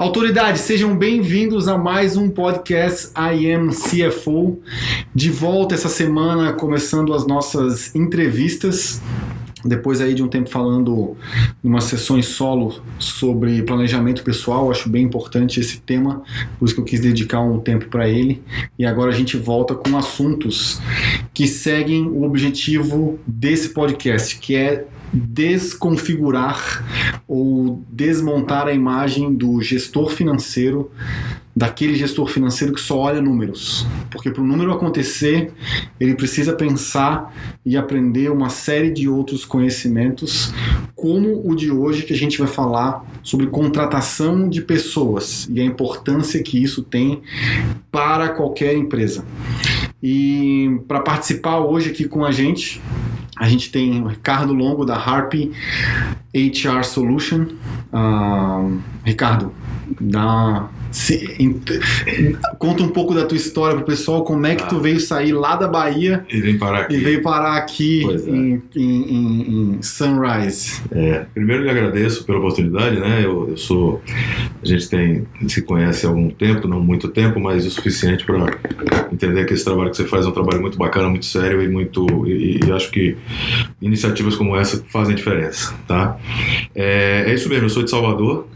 Autoridades, sejam bem-vindos a mais um podcast I Am CFO. De volta essa semana, começando as nossas entrevistas. Depois aí de um tempo falando em umas sessões solo sobre planejamento pessoal, acho bem importante esse tema, por isso que eu quis dedicar um tempo para ele. E agora a gente volta com assuntos que seguem o objetivo desse podcast, que é desconfigurar ou desmontar a imagem do gestor financeiro, daquele gestor financeiro que só olha números. Porque para o número acontecer, ele precisa pensar e aprender uma série de outros conhecimentos, como o de hoje, que a gente vai falar sobre contratação de pessoas e a importância que isso tem para qualquer empresa. E para participar hoje aqui com a gente tem o Ricardo Longo, da Harpy HR Solution. Ricardo, conta um pouco da tua história pro pessoal, como é que tu veio sair lá da Bahia e veio parar aqui em Sunrise. Primeiro, lhe agradeço pela oportunidade, né? A gente se conhece há algum tempo, não muito tempo, mas o suficiente para entender que esse trabalho que você faz é um trabalho muito bacana, muito sério e acho que iniciativas como essa fazem diferença, tá? É isso mesmo, eu sou de Salvador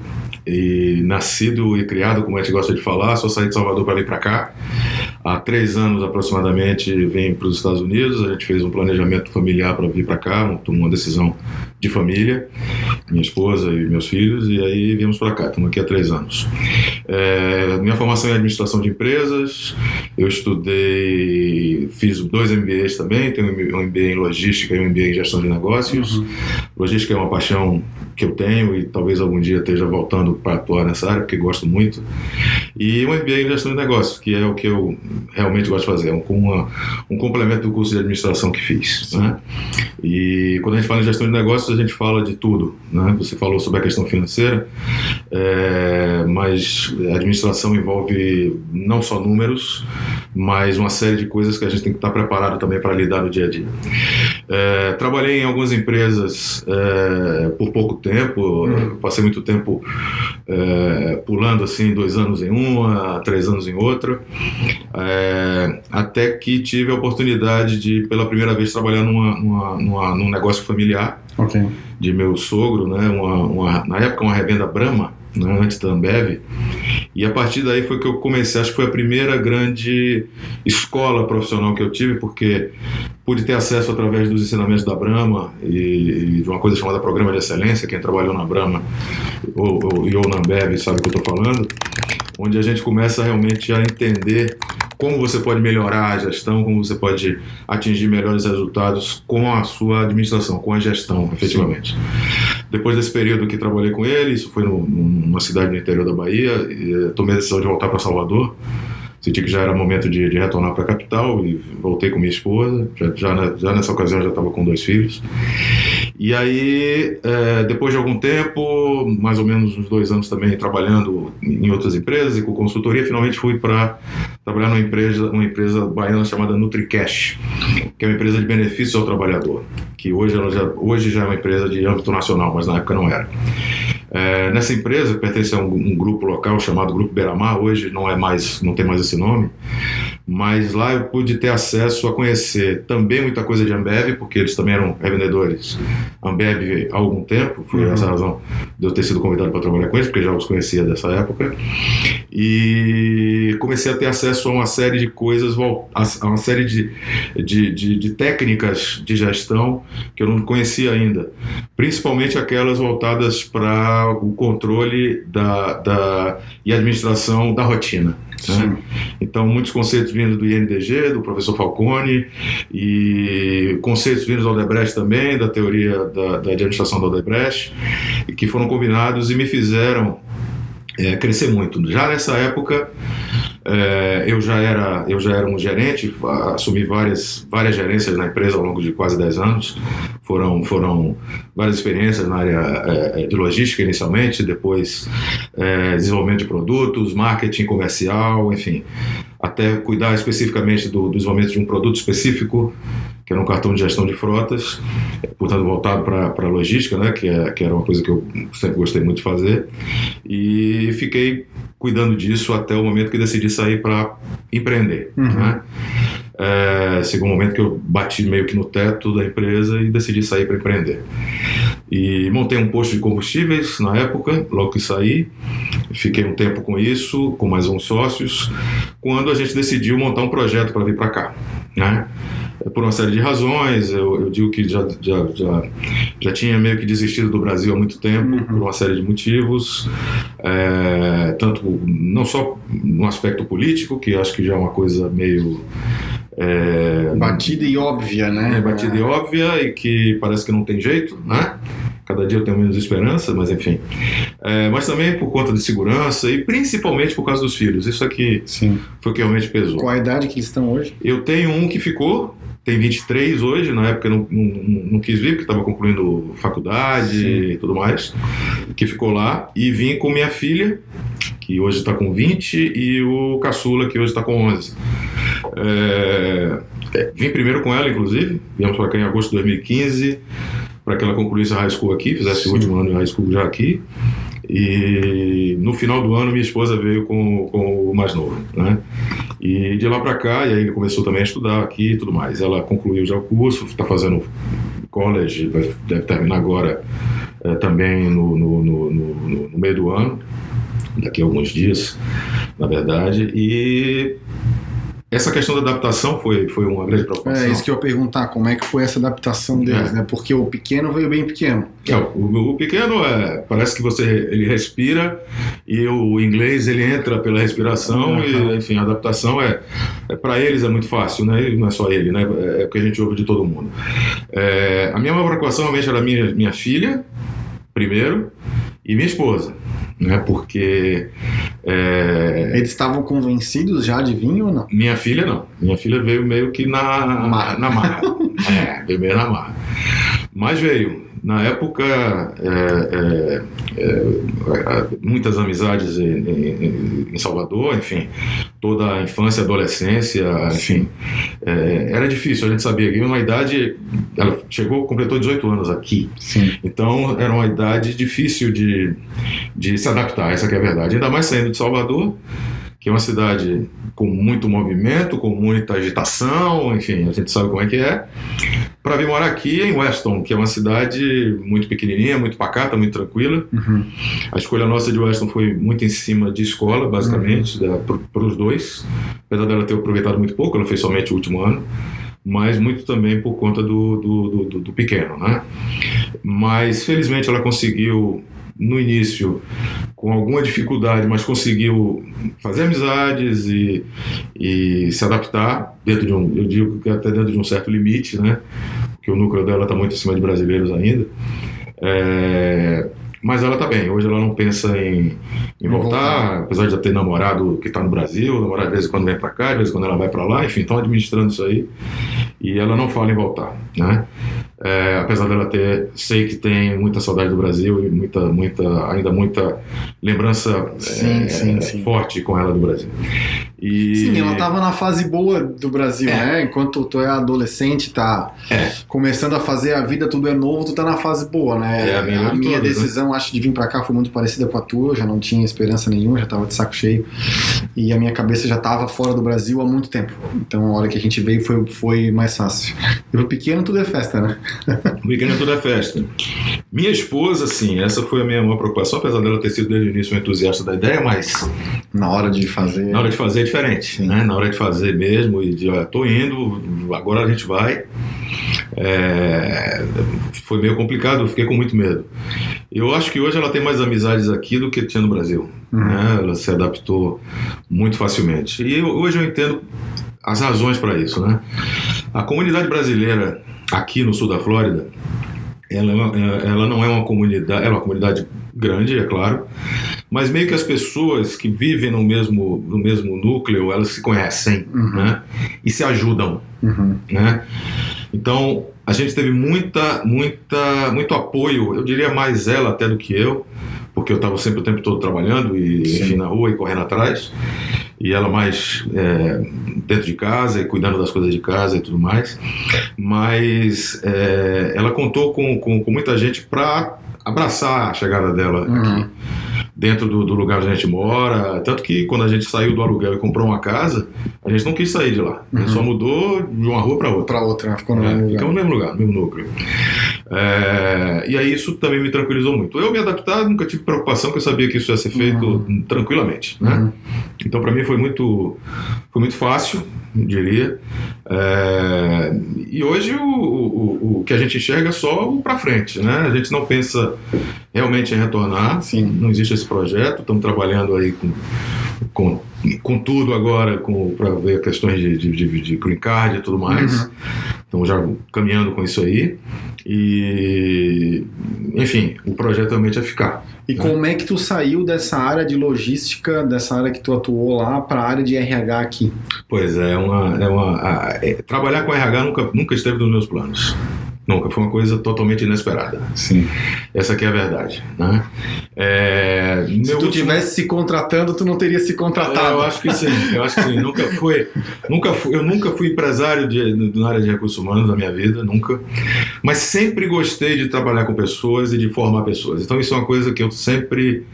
e nascido e criado, como a gente gosta de falar, só saí de Salvador para vir para cá. Há 3 anos aproximadamente vim para os Estados Unidos, a gente fez um planejamento familiar para vir para cá, tomou uma decisão de família, minha esposa e meus filhos, e aí viemos para cá, estamos aqui há 3 anos. Minha formação é em administração de empresas, eu fiz 2 MBAs também, tenho um MBA em logística e um MBA em gestão de negócios. Logística é uma paixão que eu tenho e talvez algum dia esteja voltando para atuar nessa área, porque gosto muito. E um MBA em gestão de negócios, que é o que eu realmente gosto de fazer, um complemento do curso de administração que fiz, né? E quando a gente fala em gestão de negócios, a gente fala de tudo, né? Você falou sobre a questão financeira, mas a administração envolve não só números, mas uma série de coisas que a gente tem que estar preparado também para lidar no dia a dia. Trabalhei em algumas empresas por pouco tempo, passei muito tempo pulando assim, 2 anos em uma, 3 anos em outra, até que tive a oportunidade de, pela primeira vez, trabalhar num negócio familiar de meu sogro, né? Na época uma revenda Brahma, né? Antes da Ambev. E a partir daí foi que eu comecei, acho que foi a primeira grande escola profissional que eu tive, porque pude ter acesso através dos ensinamentos da Brahma e de uma coisa chamada Programa de Excelência. Quem trabalhou na Brahma ou na Ambev sabe o que eu estou falando, onde a gente começa realmente a entender como você pode melhorar a gestão, como você pode atingir melhores resultados com a sua administração, com a gestão, efetivamente. Depois desse período que trabalhei com ele, isso foi numa cidade no interior da Bahia, tomei a decisão de voltar para Salvador. Senti que já era momento de retornar para a capital e voltei com minha esposa. Já nessa ocasião já estava com 2 filhos. E aí, depois de algum tempo, mais ou menos uns 2 anos também trabalhando em outras empresas e com consultoria, finalmente fui para trabalhar numa empresa baiana chamada NutriCash, que é uma empresa de benefícios ao trabalhador, que hoje já é uma empresa de âmbito nacional, mas na época não era. Nessa empresa, que pertence a um grupo local chamado Grupo Beira-Mar, hoje não tem mais esse nome, mas lá eu pude ter acesso a conhecer também muita coisa de Ambev, porque eles também eram revendedores Ambev há algum tempo, foi essa a razão de eu ter sido convidado para trabalhar com eles, porque já os conhecia dessa época, e comecei a ter acesso a uma série de coisas, a uma série de técnicas de gestão que eu não conhecia ainda, principalmente aquelas voltadas para o controle e administração da rotina, né? Então, muitos conceitos vindos do INDG, do professor Falcone, e conceitos vindos do Odebrecht também, da teoria da administração do Odebrecht, que foram combinados e me fizeram crescer muito. Já nessa época, eu já era um gerente, assumi várias gerências na empresa ao longo de quase 10 anos. Foram várias experiências na área de logística inicialmente, depois desenvolvimento de produtos, marketing comercial, enfim, até cuidar especificamente do desenvolvimento de um produto específico que era um cartão de gestão de frotas, portanto voltado para logística, né, que era uma coisa que eu sempre gostei muito de fazer, e fiquei cuidando disso até o momento que decidi sair para empreender, né? Chegou um momento que eu bati meio que no teto da empresa e decidi sair para empreender. E montei um posto de combustíveis na época, logo que saí. Fiquei um tempo com isso, com mais uns sócios, quando a gente decidiu montar um projeto para vir para cá, né? Por uma série de razões, eu digo que já tinha meio que desistido do Brasil há muito tempo, por uma série de motivos, tanto não só no aspecto político, que acho que já é uma coisa meio... batida e óbvia, né? Batida e óbvia, e que parece que não tem jeito, né? Cada dia eu tenho menos esperança, mas enfim. Mas também por conta de segurança e principalmente por causa dos filhos. Isso aqui foi o que realmente pesou. Qual a idade que eles estão hoje? Eu tenho um que ficou, tem 23 hoje, na época eu não quis vir, porque estava concluindo faculdade e tudo mais, que ficou lá, e vim com minha filha, que hoje está com 20, e o caçula, que hoje está com 11. Vim primeiro com ela, inclusive, viemos para cá em agosto de 2015, para que ela concluísse a high school aqui, fizesse o último ano de high school já aqui, e no final do ano minha esposa veio com o mais novo, né? E de lá para cá, e aí ele começou também a estudar aqui e tudo mais. Ela concluiu já o curso, está fazendo college, deve terminar agora também no meio do ano, daqui a alguns dias, na verdade, e essa questão da adaptação foi uma grande preocupação. É isso que eu ia perguntar, como é que foi essa adaptação deles, né? Porque o pequeno veio bem pequeno. O pequeno parece que ele respira e o inglês ele entra pela respiração e, enfim, a adaptação para eles é muito fácil, né? E não é só ele, né? É o que a gente ouve de todo mundo. A minha maior preocupação realmente era minha filha, primeiro, e minha esposa, né? Porque eles estavam convencidos já de vir ou não? Minha filha não. Minha filha veio meio que na marra. Veio meio na marra. Mas veio. Na época, muitas amizades em Salvador, enfim, toda a infância, adolescência, enfim, era difícil. A gente sabia que uma idade, ela completou 18 anos aqui. Sim. Então era uma idade difícil de se adaptar, essa que é a verdade. Ainda mais saindo de Salvador, que é uma cidade com muito movimento, com muita agitação, enfim, a gente sabe como é que é, para vir morar aqui em Weston, que é uma cidade muito pequenininha, muito pacata, muito tranquila. A escolha nossa de Weston foi muito em cima de escola, basicamente, para os dois, apesar dela ter aproveitado muito pouco, ela fez somente o último ano, mas muito também por conta do pequeno, né? Mas felizmente ela conseguiu, no início, com alguma dificuldade, mas conseguiu fazer amizades e se adaptar dentro eu digo que até dentro de um certo limite, né? Porque o núcleo dela está muito acima de brasileiros ainda. Mas ela está bem. Hoje ela não pensa em voltar, apesar de já ter namorado que está no Brasil, namorado de vez em quando vem para cá, de vez em quando ela vai para lá, enfim, estão administrando isso aí. E ela não fala em voltar, né? Apesar dela sei que tem muita saudade do Brasil e ainda muita lembrança sim. Forte com ela do Brasil. Sim, ela estava na fase boa do Brasil, né? Enquanto tu é adolescente, tá começando a fazer a vida, tudo é novo, tu tá na fase boa, né? A minha decisão, acho, de vir pra cá foi muito parecida com a tua, eu já não tinha esperança nenhuma, já tava de saco cheio, e a minha cabeça já tava fora do Brasil há muito tempo. Então a hora que a gente veio foi mais fácil. E pro pequeno tudo é festa, né? O pequeno tudo é festa. Minha esposa, sim, essa foi a minha maior preocupação, apesar dela ter sido desde o início um entusiasta da ideia, mas na hora de fazer é diferente, né? Na hora de fazer mesmo, e de, tô indo, agora a gente vai. Foi meio complicado, eu fiquei com muito medo. Eu acho que hoje ela tem mais amizades aqui do que tinha no Brasil, né? Ela se adaptou muito facilmente. E hoje eu entendo as razões para isso, né? A comunidade brasileira aqui no sul da Flórida, ela não é uma comunidade, é uma comunidade grande, é claro, mas meio que as pessoas que vivem no mesmo núcleo, elas se conhecem, né? E se ajudam, né? Então a gente teve muito apoio, eu diria mais ela até do que eu, porque eu estava sempre o tempo todo trabalhando e enfim, na rua e correndo atrás. e ela mais dentro de casa e cuidando das coisas de casa e tudo mais, mas ela contou com muita gente para abraçar a chegada dela aqui dentro do lugar onde a gente mora, tanto que quando a gente saiu do aluguel e comprou uma casa, a gente não quis sair de lá, a gente só mudou de uma rua para outra. Ficou no mesmo lugar. Ficamos no mesmo lugar, no mesmo núcleo. E aí isso também me tranquilizou muito. Eu me adaptar, nunca tive preocupação, porque eu sabia que isso ia ser feito tranquilamente, né? Então para mim foi muito fácil, eu diria. E hoje o que a gente enxerga é só o para frente, né? A gente não pensa realmente em retornar. Sim. Não existe esse projeto. Estamos trabalhando aí com tudo agora, para ver questões de green card e tudo mais. Estamos já caminhando com isso aí. E, enfim, o projeto realmente é ficar. E como é que tu saiu dessa área de logística, dessa área que tu atuou lá, para a área de RH aqui? Pois trabalhar com RH nunca esteve nos meus planos. Nunca, foi uma coisa totalmente inesperada. Sim. Essa aqui é a verdade, né? Se tu tivesse se contratando, tu não teria se contratado. Eu acho que sim. Eu nunca fui empresário na área de recursos humanos na minha vida, nunca. Mas sempre gostei de trabalhar com pessoas e de formar pessoas. Então isso é uma coisa que eu sempre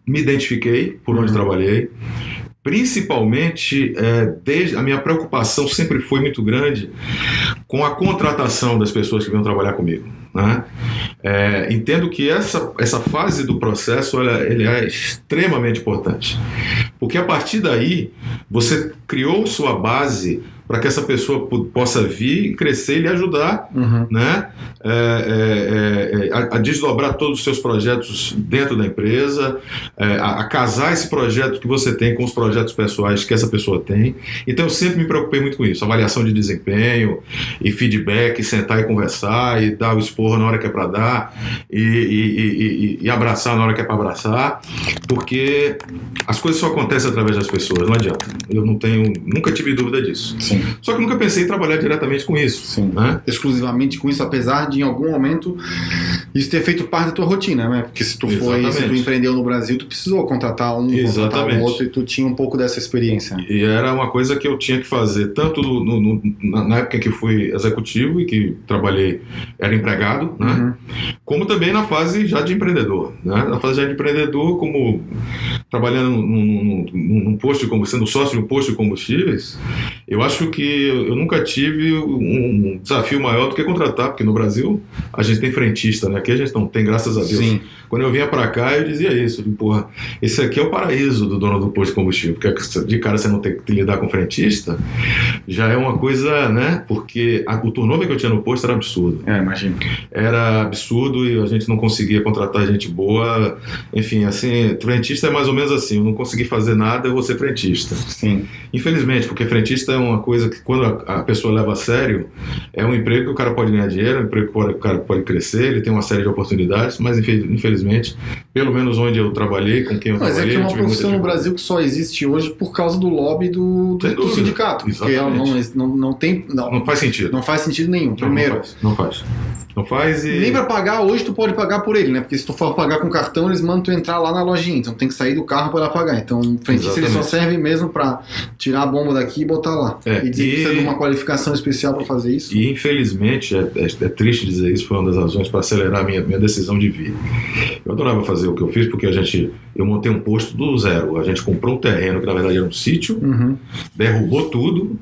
me identifiquei por onde trabalhei. Principalmente, desde a minha preocupação sempre foi muito grande com a contratação das pessoas que vinham trabalhar comigo, né? Entendo que essa fase do processo ele é extremamente importante, porque a partir daí você criou sua base para que essa pessoa possa vir e crescer e lhe ajudar, né? A desdobrar todos os seus projetos dentro da empresa, a casar esse projeto que você tem com os projetos pessoais que essa pessoa tem. Então eu sempre me preocupei muito com isso, avaliação de desempenho e feedback, sentar e conversar e dar o esporro na hora que é para dar e abraçar na hora que é para abraçar, porque as coisas só acontecem através das pessoas, não adianta. Eu nunca tive dúvida disso. Sim. Só que nunca pensei em trabalhar diretamente com isso. Sim. Né? Exclusivamente com isso, apesar de em algum momento isso ter feito parte da tua rotina, né? Porque se tu empreendeu no Brasil, tu precisou contratar contratar o outro, e tu tinha um pouco dessa experiência. E era uma coisa que eu tinha que fazer tanto na época em que fui executivo e que trabalhei, era empregado, né? Como também na fase já de empreendedor, né? Na fase já de empreendedor, como trabalhando num posto, sendo sócio de um posto de combustíveis, eu acho que eu nunca tive um desafio maior do que contratar, porque no Brasil a gente tem frentista, né? Aqui a gente não tem, graças a Deus. Sim. Quando eu vinha pra cá, eu dizia isso, porra, esse aqui é o paraíso do dono do posto de combustível, porque de cara você não tem que lidar com frentista, já é uma coisa, né? Porque o turnover que eu tinha no posto era absurdo. Imagino. Era absurdo e a gente não conseguia contratar gente boa. Enfim, assim, frentista é mais ou menos assim, eu não consegui fazer nada, eu vou ser frentista. Sim. Infelizmente, porque frentista é uma coisa que quando a pessoa leva a sério, é um emprego que o cara pode ganhar dinheiro, é um emprego que o cara pode crescer, ele tem uma série de oportunidades, mas infelizmente, pelo menos onde eu trabalhei, com quem eu trabalhei... Mas é que é uma profissão no Brasil que só existe hoje por causa do lobby do sindicato. Exatamente. Porque não faz sentido. Não faz sentido nenhum. Primeiro. Não faz e... Nem pra pagar hoje tu pode pagar por ele, né? Porque se tu for pagar com cartão, eles mandam tu entrar lá na lojinha. Então tem que sair do carro para pagar. Então o frentista ele só serve mesmo pra tirar a bomba daqui e botar lá. E dizer que precisa de uma qualificação especial para fazer isso. E infelizmente, é triste dizer isso, foi uma das razões para acelerar a minha decisão de vir. Eu adorava fazer o que eu fiz, porque eu montei um posto do zero. A gente comprou um terreno que na verdade era um sítio, derrubou tudo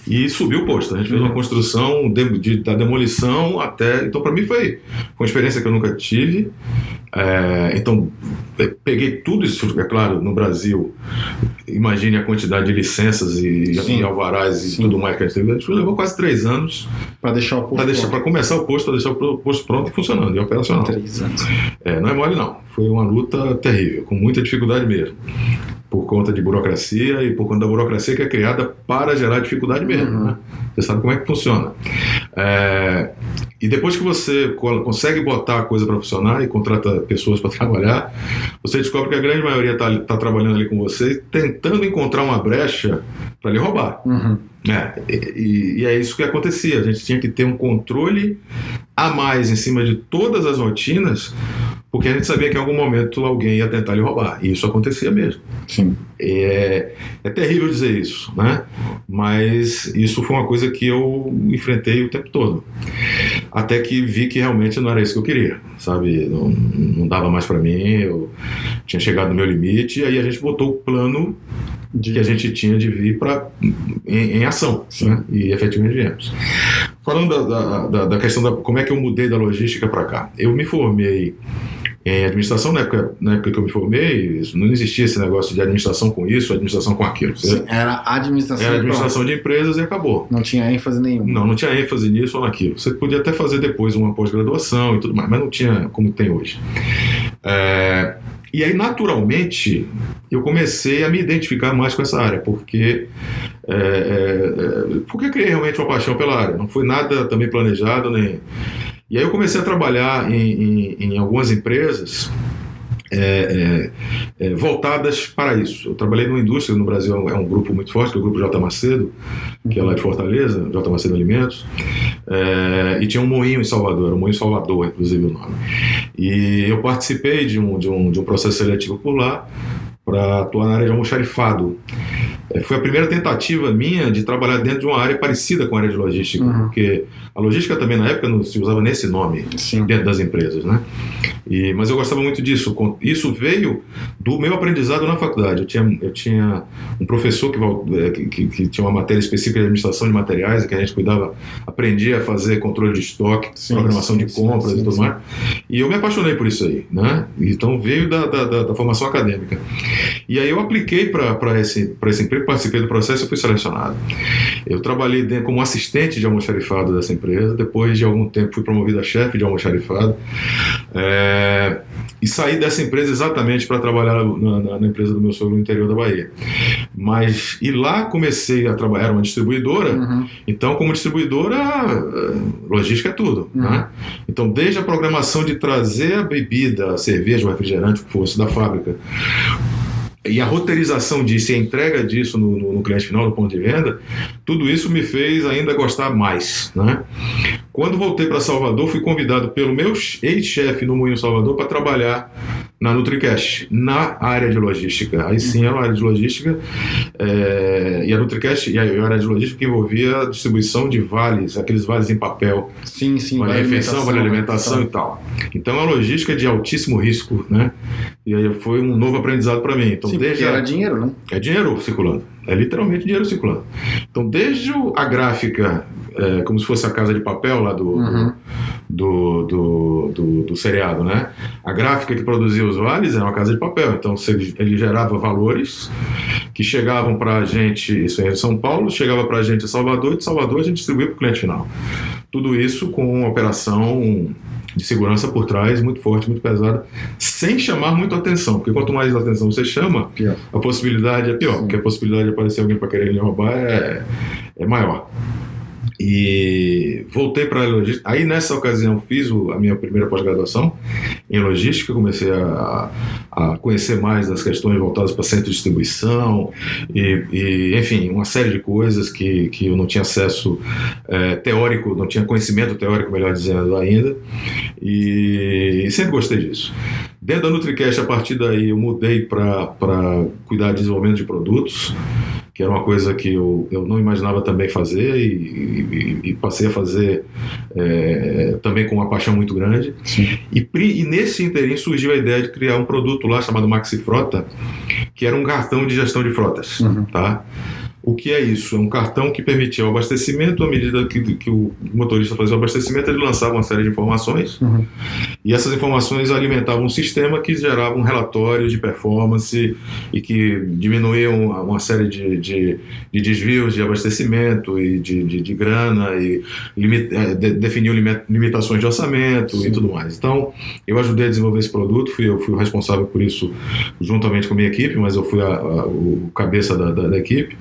e subiu o posto. A gente fez uma construção da demolição até... Então, para mim, foi uma experiência que eu nunca tive. Então, peguei tudo isso, é claro, no Brasil. Imagine a quantidade de licenças e alvarás e tudo mais que a gente teve. A gente levou quase 3 anos para deixar o posto para começar o posto, para deixar o posto pronto e funcionando, e operacional. 3 anos. Não é mole, não. Foi uma luta terrível, com muita dificuldade mesmo. Por conta de burocracia e por conta da burocracia que é criada para gerar dificuldade mesmo, né? Você sabe como é que funciona. E depois que você consegue botar a coisa para funcionar e contrata pessoas para trabalhar, você descobre que a grande maioria está trabalhando ali com você tentando encontrar uma brecha para lhe roubar. E é isso que acontecia. A gente tinha que ter um controle a mais em cima de todas as rotinas porque a gente sabia que em algum momento alguém ia tentar lhe roubar, e isso acontecia mesmo. Sim. É terrível dizer isso, né? Mas isso foi uma coisa que eu enfrentei o tempo todo, até que vi que realmente não era isso que eu queria, sabe? Não dava mais para mim, eu tinha chegado no meu limite, e aí a gente botou o plano que a gente tinha de vir em ação, né? E efetivamente viemos. Falando da questão como é que eu mudei da logística para cá, eu me formei em administração. Na época que eu me formei, não existia esse negócio de administração com isso, administração com aquilo. Sim, era administração de empresas e acabou. Não tinha ênfase nenhuma. Não tinha ênfase nisso ou naquilo. Você podia até fazer depois uma pós-graduação e tudo mais, mas não tinha como tem hoje. E aí, naturalmente, eu comecei a me identificar mais com essa área, porque eu criei realmente uma paixão pela área. Não foi nada também planejado, nem... E aí eu comecei a trabalhar em algumas empresas voltadas para isso. Eu trabalhei numa indústria, no Brasil é um grupo muito forte, que é o Grupo J. Macedo, que é lá de Fortaleza, J. Macedo Alimentos, e tinha um moinho em Salvador, era um moinho Salvador, inclusive o nome. E eu participei de um processo seletivo por lá, para atuar na área de almoxarifado. Foi a primeira tentativa minha de trabalhar dentro de uma área parecida com a área de logística, porque a logística também na época não se usava nesse nome dentro das empresas, né? Mas eu gostava muito disso. Isso veio do meu aprendizado na faculdade. Eu tinha um professor que tinha uma matéria específica de administração de materiais, que a gente aprendia a fazer controle de estoque, programação de compras e tudo mais. E eu me apaixonei por isso aí, né? Então veio da formação acadêmica. E aí eu apliquei para esse emprego, participei do processo e fui selecionado. Eu trabalhei como assistente de almoxarifado dessa empresa, depois de algum tempo fui promovido a chefe de almoxarifado, e saí dessa empresa exatamente para trabalhar na empresa do meu sogro no interior da Bahia. E lá comecei a trabalhar, era uma distribuidora, então como distribuidora, logística é tudo, né? Então desde a programação de trazer a bebida, a cerveja, o refrigerante, o que fosse da fábrica, e a roteirização disso e a entrega disso no cliente final, no ponto de venda, tudo isso me fez ainda gostar mais, né? Quando voltei para Salvador, fui convidado pelo meu ex-chefe no Moinho Salvador para trabalhar na NutriCast, na área de logística. Aí sim era uma área de logística, e a NutriCast, e a área de logística que envolvia a distribuição de vales, aqueles vales em papel. Sim, vale refeição, vale alimentação e tal. Então a logística é de altíssimo risco, né? E aí foi um novo aprendizado para mim. Então, sim, porque era dinheiro, né? É dinheiro circulando. É literalmente dinheiro circulando. Então, desde a gráfica, como se fosse a Casa de Papel lá do seriado, né? A gráfica que produzia os vales era uma casa de papel. Então, ele gerava valores que chegavam para a gente, isso em São Paulo, chegava para a gente em Salvador, e de Salvador a gente distribuía para o cliente final. Tudo isso com uma operação de segurança por trás, muito forte, muito pesada, sem chamar muito atenção, porque quanto mais atenção você chama, a possibilidade é pior, porque a possibilidade de aparecer alguém para querer lhe roubar é maior. E voltei para a logística. Aí nessa ocasião fiz a minha primeira pós-graduação em logística, comecei a conhecer mais das questões voltadas para centro de distribuição e enfim, uma série de coisas que eu não tinha acesso teórico, não tinha conhecimento teórico, melhor dizendo, ainda, e sempre gostei disso. Dentro da NutriCast, a partir daí eu mudei para cuidar de desenvolvimento de produtos, que era uma coisa que eu não imaginava também fazer, e passei a fazer também com uma paixão muito grande. E nesse interim surgiu a ideia de criar um produto lá chamado Maxi Frota, que era um cartão de gestão de frotas, tá? O que é isso? É um cartão que permitia o abastecimento. À medida que o motorista fazia o abastecimento, ele lançava uma série de informações, e essas informações alimentavam um sistema que gerava um relatório de performance e que diminuíam uma série de desvios de abastecimento e de grana, e definiu limitações de orçamento e tudo mais. Então, eu ajudei a desenvolver esse produto, eu fui o responsável por isso juntamente com a minha equipe, mas eu fui o cabeça da equipe.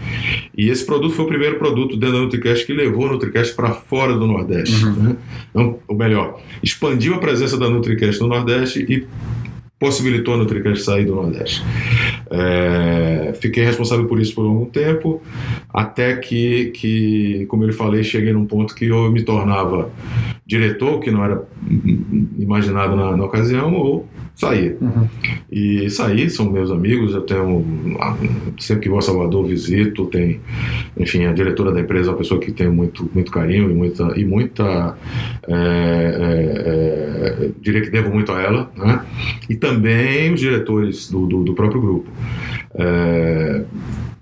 E esse produto foi o primeiro produto dentro da NutriCast que levou a NutriCast para fora do Nordeste, né? Então, ou melhor, expandiu a presença da NutriCast no Nordeste e possibilitou a NutriCast sair do Nordeste. Fiquei responsável por isso por algum tempo, até que, como eu falei, cheguei num ponto que eu me tornava diretor, que não era imaginado na ocasião, ou sair. E sair, são meus amigos, eu tenho, sempre que vou a Salvador visito, enfim, a diretora da empresa é uma pessoa que tem muito carinho e muita diria que devo muito a ela, né? E também os diretores do próprio grupo.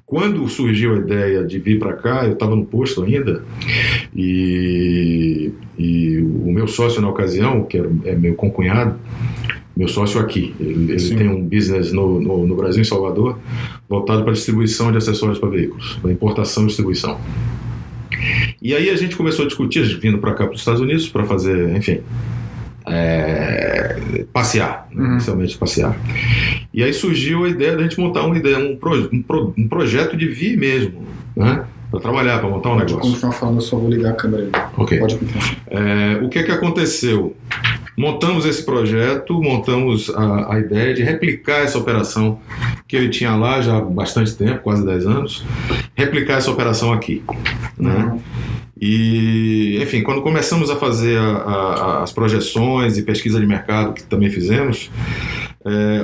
Quando surgiu a ideia de vir para cá, eu estava no posto ainda, e o meu sócio na ocasião, que é meu concunhado, meu sócio aqui, ele tem um business no Brasil, em Salvador, voltado para distribuição de acessórios para veículos, para importação e distribuição. E aí a gente começou a discutir, vindo para cá, para os Estados Unidos, para fazer, enfim, passear, inicialmente passear. E aí surgiu a ideia de a gente montar um projeto de vir mesmo, né? Para trabalhar, para montar um negócio. Pode continuar falando, eu só vou ligar a câmera aí. Ok. Pode continuar. O que aconteceu? Montamos esse projeto, montamos a ideia de replicar essa operação que ele tinha lá já há bastante tempo, quase 10 anos, replicar essa operação aqui, né? E, enfim, quando começamos a fazer as projeções e pesquisa de mercado, que também fizemos,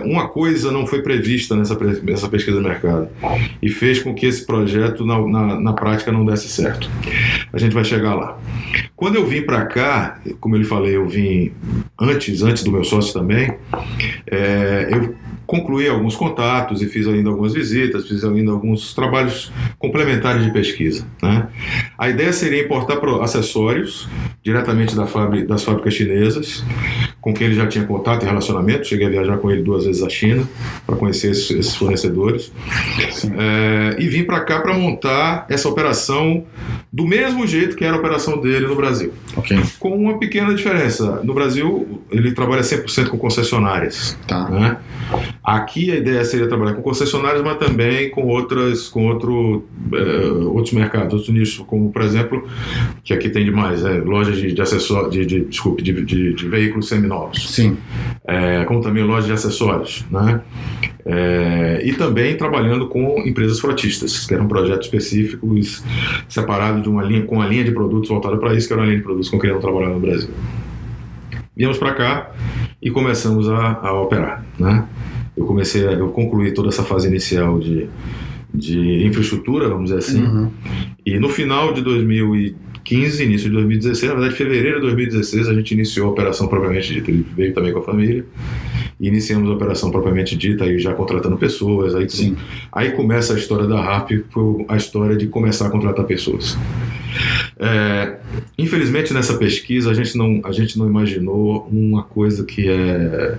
uma coisa não foi prevista nessa pesquisa de mercado e fez com que esse projeto na prática não desse certo. A gente vai chegar lá. Quando eu vim para cá, como eu lhe falei, eu vim antes do meu sócio também, eu concluí alguns contatos e fiz ainda algumas visitas, fiz ainda alguns trabalhos complementares de pesquisa, né? A ideia seria importar acessórios diretamente das fábricas chinesas, com quem ele já tinha contato e relacionamento. Cheguei a viajar com ele 2 vezes à China para conhecer esses fornecedores. E vim para cá para montar essa operação do mesmo jeito que era a operação dele no Brasil. Okay. Com uma pequena diferença. No Brasil, ele trabalha 100% com concessionárias. Tá. Né? Aqui a ideia seria trabalhar com concessionárias, mas também com outros mercados, outros nichos, como, por exemplo, que aqui tem demais, lojas de acessórios, de veículos seminovos. Sim. Como também lojas de acessórios, né? E também trabalhando com empresas frotistas, que era um projeto específico separado com uma linha de produtos voltada para isso, que era uma linha de produtos com que queriam trabalhar no Brasil. Viemos para cá e começamos a operar, né? Eu concluí toda essa fase inicial de infraestrutura, vamos dizer assim, e no final de 2015, início de 2016, na verdade, fevereiro de 2016, a gente iniciou a operação propriamente dita. Ele veio também com a família e iniciamos a operação propriamente dita, aí já contratando pessoas. Aí começa a história da Harp, foi a história de começar a contratar pessoas. Infelizmente, nessa pesquisa, a gente não imaginou uma coisa que é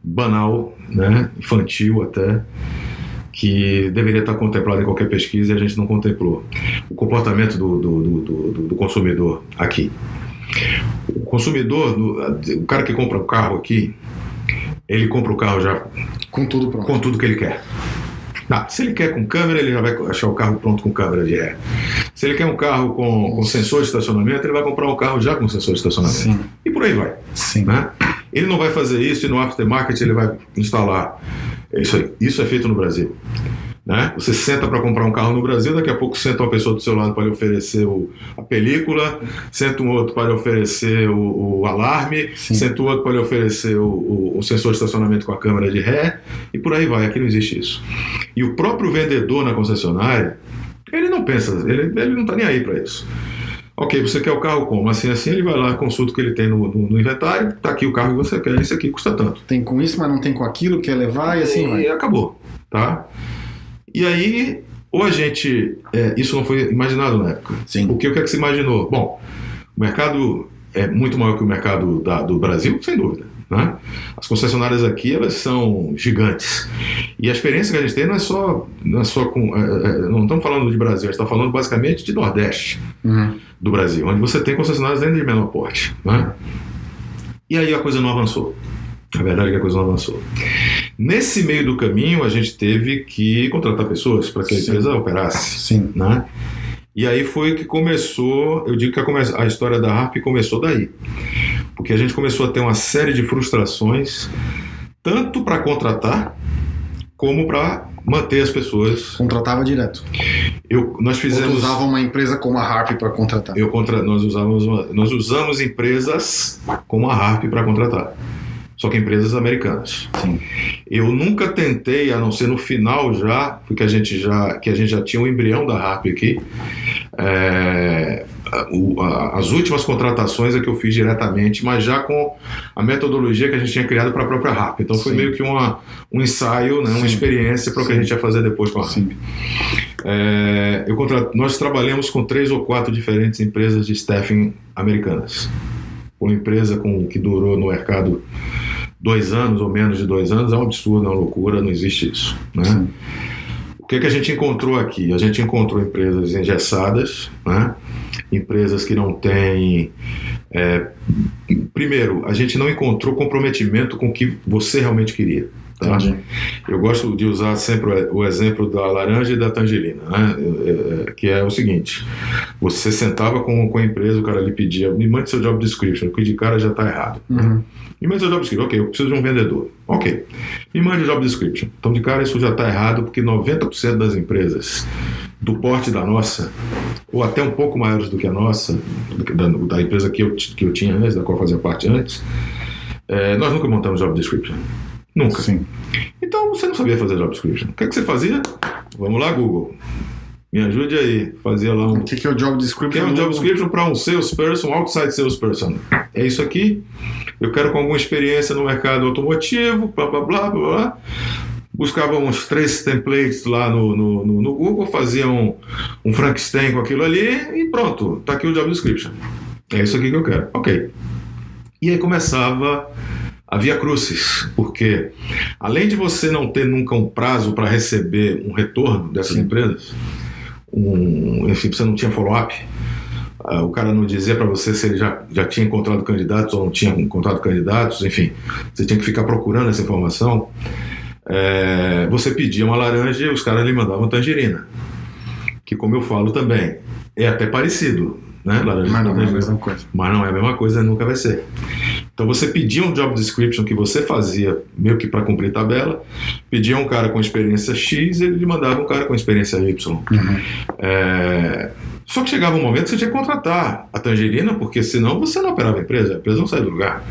banal, né, infantil até, que deveria estar contemplado em qualquer pesquisa, e a gente não contemplou. O comportamento do consumidor aqui. O consumidor, o cara que compra um carro aqui, ele compra o carro já com tudo pronto, com tudo que ele quer. Se ele quer com câmera, ele já vai achar o carro pronto com câmera de ré. Se ele quer um carro com sensor de estacionamento, ele vai comprar um carro já com sensor de estacionamento. Sim. E por aí vai. Sim. Né? Ele não vai fazer isso e no aftermarket ele vai instalar. Isso é feito no Brasil. Né? Você senta para comprar um carro no Brasil, daqui a pouco senta uma pessoa do seu lado para lhe oferecer a película, senta um outro para lhe oferecer o alarme, senta um outro para lhe oferecer o sensor de estacionamento com a câmera de ré, e por aí vai. Aqui não existe isso. E o próprio vendedor na concessionária, ele não pensa, ele não está nem aí para isso. Ok, você quer o carro como? Assim, ele vai lá, consulta o que ele tem no inventário, tá aqui o carro que você quer, esse aqui custa tanto. Tem com isso, mas não tem com aquilo, quer levar, e assim vai. E acabou, tá? E aí, ou a gente... isso não foi imaginado na época. Sim. O que é que se imaginou? Bom, o mercado é muito maior que o mercado do Brasil, sem dúvida. Né? As concessionárias aqui, elas são gigantes. E a experiência que a gente tem não estamos falando de Brasil, a gente está falando basicamente de Nordeste do Brasil, onde você tem concessionárias ainda de menor porte. Né? E aí a coisa não avançou. A verdade é que a coisa não avançou. Nesse meio do caminho, a gente teve que contratar pessoas para que a empresa operasse. Sim. Né? E aí foi que começou, eu digo que a história da Harp começou daí. Porque a gente começou a ter uma série de frustrações, tanto para contratar, como para manter as pessoas. Contratava direto. Nós fizemos... Ou usava uma empresa como a Harp para contratar? Nós usamos empresas como a Harp para contratar. Só que empresas americanas. Sim. Eu nunca tentei, a não ser no final já, porque a gente já tinha um embrião da Harp aqui. As últimas contratações é que eu fiz diretamente, mas já com a metodologia que a gente tinha criado para a própria Harp. Então foi meio que um ensaio, né, uma experiência para o que a gente ia fazer depois com a Harp. Nós trabalhamos com 3 ou 4 diferentes empresas de staffing americanas. Uma empresa que durou no mercado 2 anos ou menos de 2 anos é um absurdo, é uma loucura, não existe isso, né? O que a gente encontrou aqui? A gente encontrou empresas engessadas, né? Empresas que não têm... primeiro, a gente não encontrou comprometimento com o que você realmente queria. Tá? Eu gosto de usar sempre o exemplo da laranja e da tangerina, né? Que é o seguinte: você sentava com a empresa, o cara lhe pedia, me mande seu job description, porque de cara já está errado. Uhum. Me mande seu job description, ok, eu preciso de um vendedor, ok, me mande o job description. Então de cara isso já está errado, porque 90% das empresas do porte da nossa, ou até um pouco maiores do que a nossa, da empresa que eu tinha antes, da qual eu fazia parte antes, nós nunca montamos job description. Nunca. Sim. Então você não sabia fazer job description. O que você fazia? Vamos lá, Google. Me ajude aí. Fazia lá O que é o job description? O que é um job description para um salesperson, outside salesperson? É isso aqui. Eu quero com alguma experiência no mercado automotivo, blá blá blá blá blá. Buscava uns 3 templates lá no Google, fazia um Frankenstein com aquilo ali e pronto. Tá aqui o job description. É isso aqui que eu quero. Ok. E aí começava a via crucis, porque além de você não ter nunca um prazo para receber um retorno dessas empresas, enfim, você não tinha follow-up, o cara não dizia para você se ele já tinha encontrado candidatos ou não tinha encontrado candidatos, enfim, você tinha que ficar procurando essa informação. Você pedia uma laranja e os caras lhe mandavam tangerina, que, como eu falo também, é até parecido, né? Laranja, mas não é a mesma coisa. Mas não é a mesma coisa, nunca vai ser. Então você pedia um job description que você fazia meio que para cumprir tabela, pedia um cara com experiência X e ele lhe mandava um cara com experiência Y. Uhum. Só que chegava um momento que você tinha que contratar a tangerina, porque senão você não operava a empresa não saía do lugar.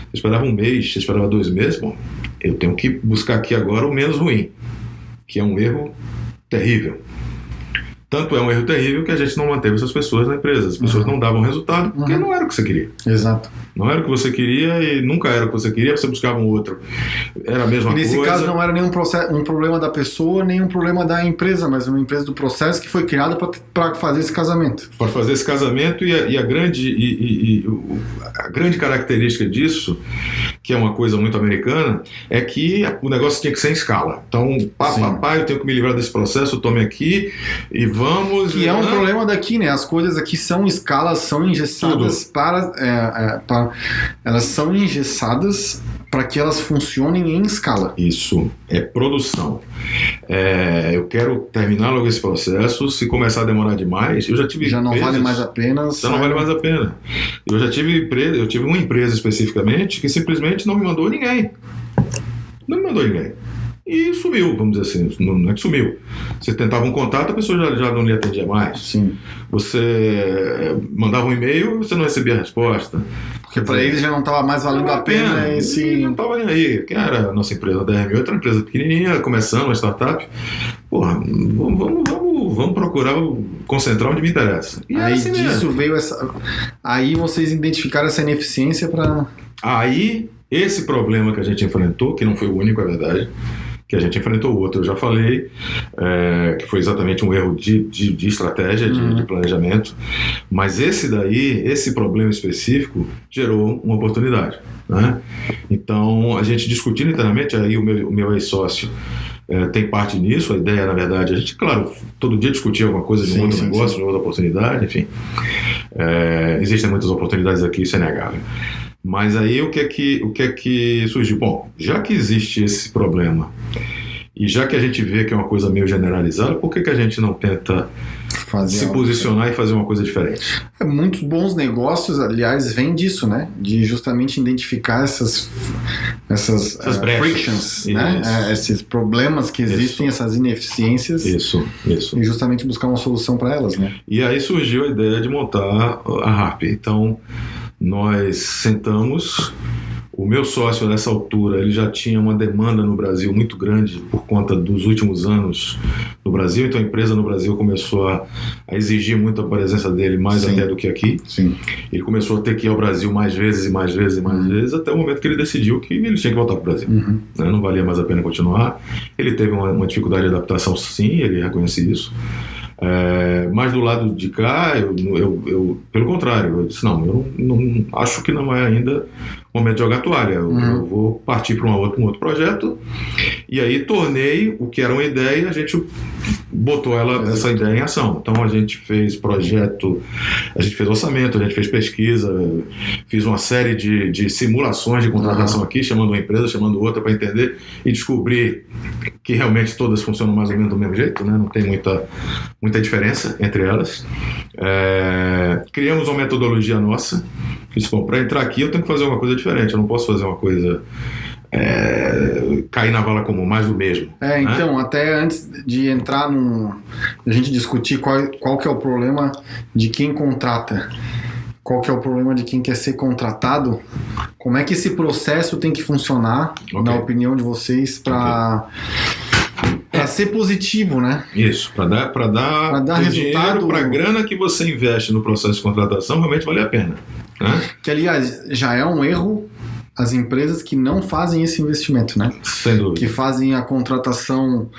Você esperava um mês, você esperava 2 meses, bom, eu tenho que buscar aqui agora o menos ruim, que é um erro terrível. Tanto é um erro terrível que a gente não manteve essas pessoas na empresa. As pessoas não davam resultado porque não era o que você queria. Exato. Não era o que você queria e nunca era o que você queria, você buscava um outro. Era a mesma coisa. E nesse caso não era nenhum um problema da pessoa, nem um problema da empresa, mas uma empresa do processo que foi criada para fazer esse casamento. Para fazer esse casamento a grande característica disso, que é uma coisa muito americana, é que o negócio tinha que ser em escala. Então, papai, eu tenho que me livrar desse processo, tome aqui e vamos... Que é um problema daqui, né? As coisas aqui são escalas, são engessadas elas são engessadas para que elas funcionem em escala. Isso, é produção. Eu quero terminar logo esse processo. Se começar a demorar demais, eu já tive já não empresas, vale mais a pena. Já não vale mais a pena. Eu tive uma empresa especificamente que simplesmente não me mandou ninguém. Não me mandou ninguém. E sumiu, vamos dizer assim. Não é que sumiu. Você tentava um contato, a pessoa já não lhe atendia mais. Sim. Você mandava um e-mail, você não recebia a resposta. Porque para eles já não estava mais valendo a pena. E não estava nem aí. Que era a nossa empresa da RM8, era uma empresa pequenininha, começando, uma startup. Porra, vamos procurar concentrar onde me interessa. E aí assim disso veio essa... Aí vocês identificaram essa ineficiência para... Aí, esse problema que a gente enfrentou, que não foi o único, é verdade, que a gente enfrentou outro, eu já falei, que foi exatamente um erro de estratégia, de planejamento, mas esse problema específico gerou uma oportunidade, né? Então, a gente discutindo internamente, aí o meu ex-sócio tem parte nisso, a ideia, na verdade, a gente, claro, todo dia discutia alguma coisa de um outro negócio, de outra oportunidade, enfim. Existem muitas oportunidades aqui, isso é inegável. Mas aí o que é que surgiu? Bom, já que existe esse problema e já que a gente vê que é uma coisa meio generalizada, por que a gente não tenta se posicionar e fazer uma coisa diferente? Muitos bons negócios, aliás, vêm disso, né? De justamente identificar essas frictions, né? Esses problemas que existem, essas ineficiências. Isso. E justamente buscar uma solução para elas, né? E aí surgiu a ideia de montar a Harp. Então, nós sentamos. O meu sócio, nessa altura, ele já tinha uma demanda no Brasil muito grande por conta dos últimos anos no Brasil. Então, a empresa no Brasil começou a exigir muito a presença dele, mais até do que aqui. Sim. Ele começou a ter que ir ao Brasil mais vezes, até o momento que ele decidiu que ele tinha que voltar para o Brasil. Uhum. Não valia mais a pena continuar. Ele teve uma dificuldade de adaptação, sim, ele reconhece isso. Mas do lado de cá, eu pelo contrário, eu disse, eu não acho que não é ainda o momento de jogar toalha. Eu vou partir para um outro projeto, e aí tornei o que era uma ideia, a gente botou essa ideia em ação. Então a gente fez projeto, a gente fez orçamento, a gente fez pesquisa, fiz uma série de simulações de contratação aqui, chamando uma empresa, chamando outra para entender e descobrir que realmente todas funcionam mais ou menos do mesmo jeito, né? Não tem muita diferença entre elas. Criamos uma metodologia nossa. Para entrar aqui eu tenho que fazer uma coisa diferente, eu não posso fazer uma coisa cair na vala comum, mais do mesmo. Então, até antes de entrar a gente discutir qual que é o problema de quem contrata, qual que é o problema de quem quer ser contratado, como é que esse processo tem que funcionar, na opinião de vocês, para ser positivo, né? Isso, para dar resultado, para a grana que você investe no processo de contratação realmente vale a pena. Né? Que, aliás, já é um erro as empresas que não fazem esse investimento, né? Sem dúvida. Que fazem a contratação.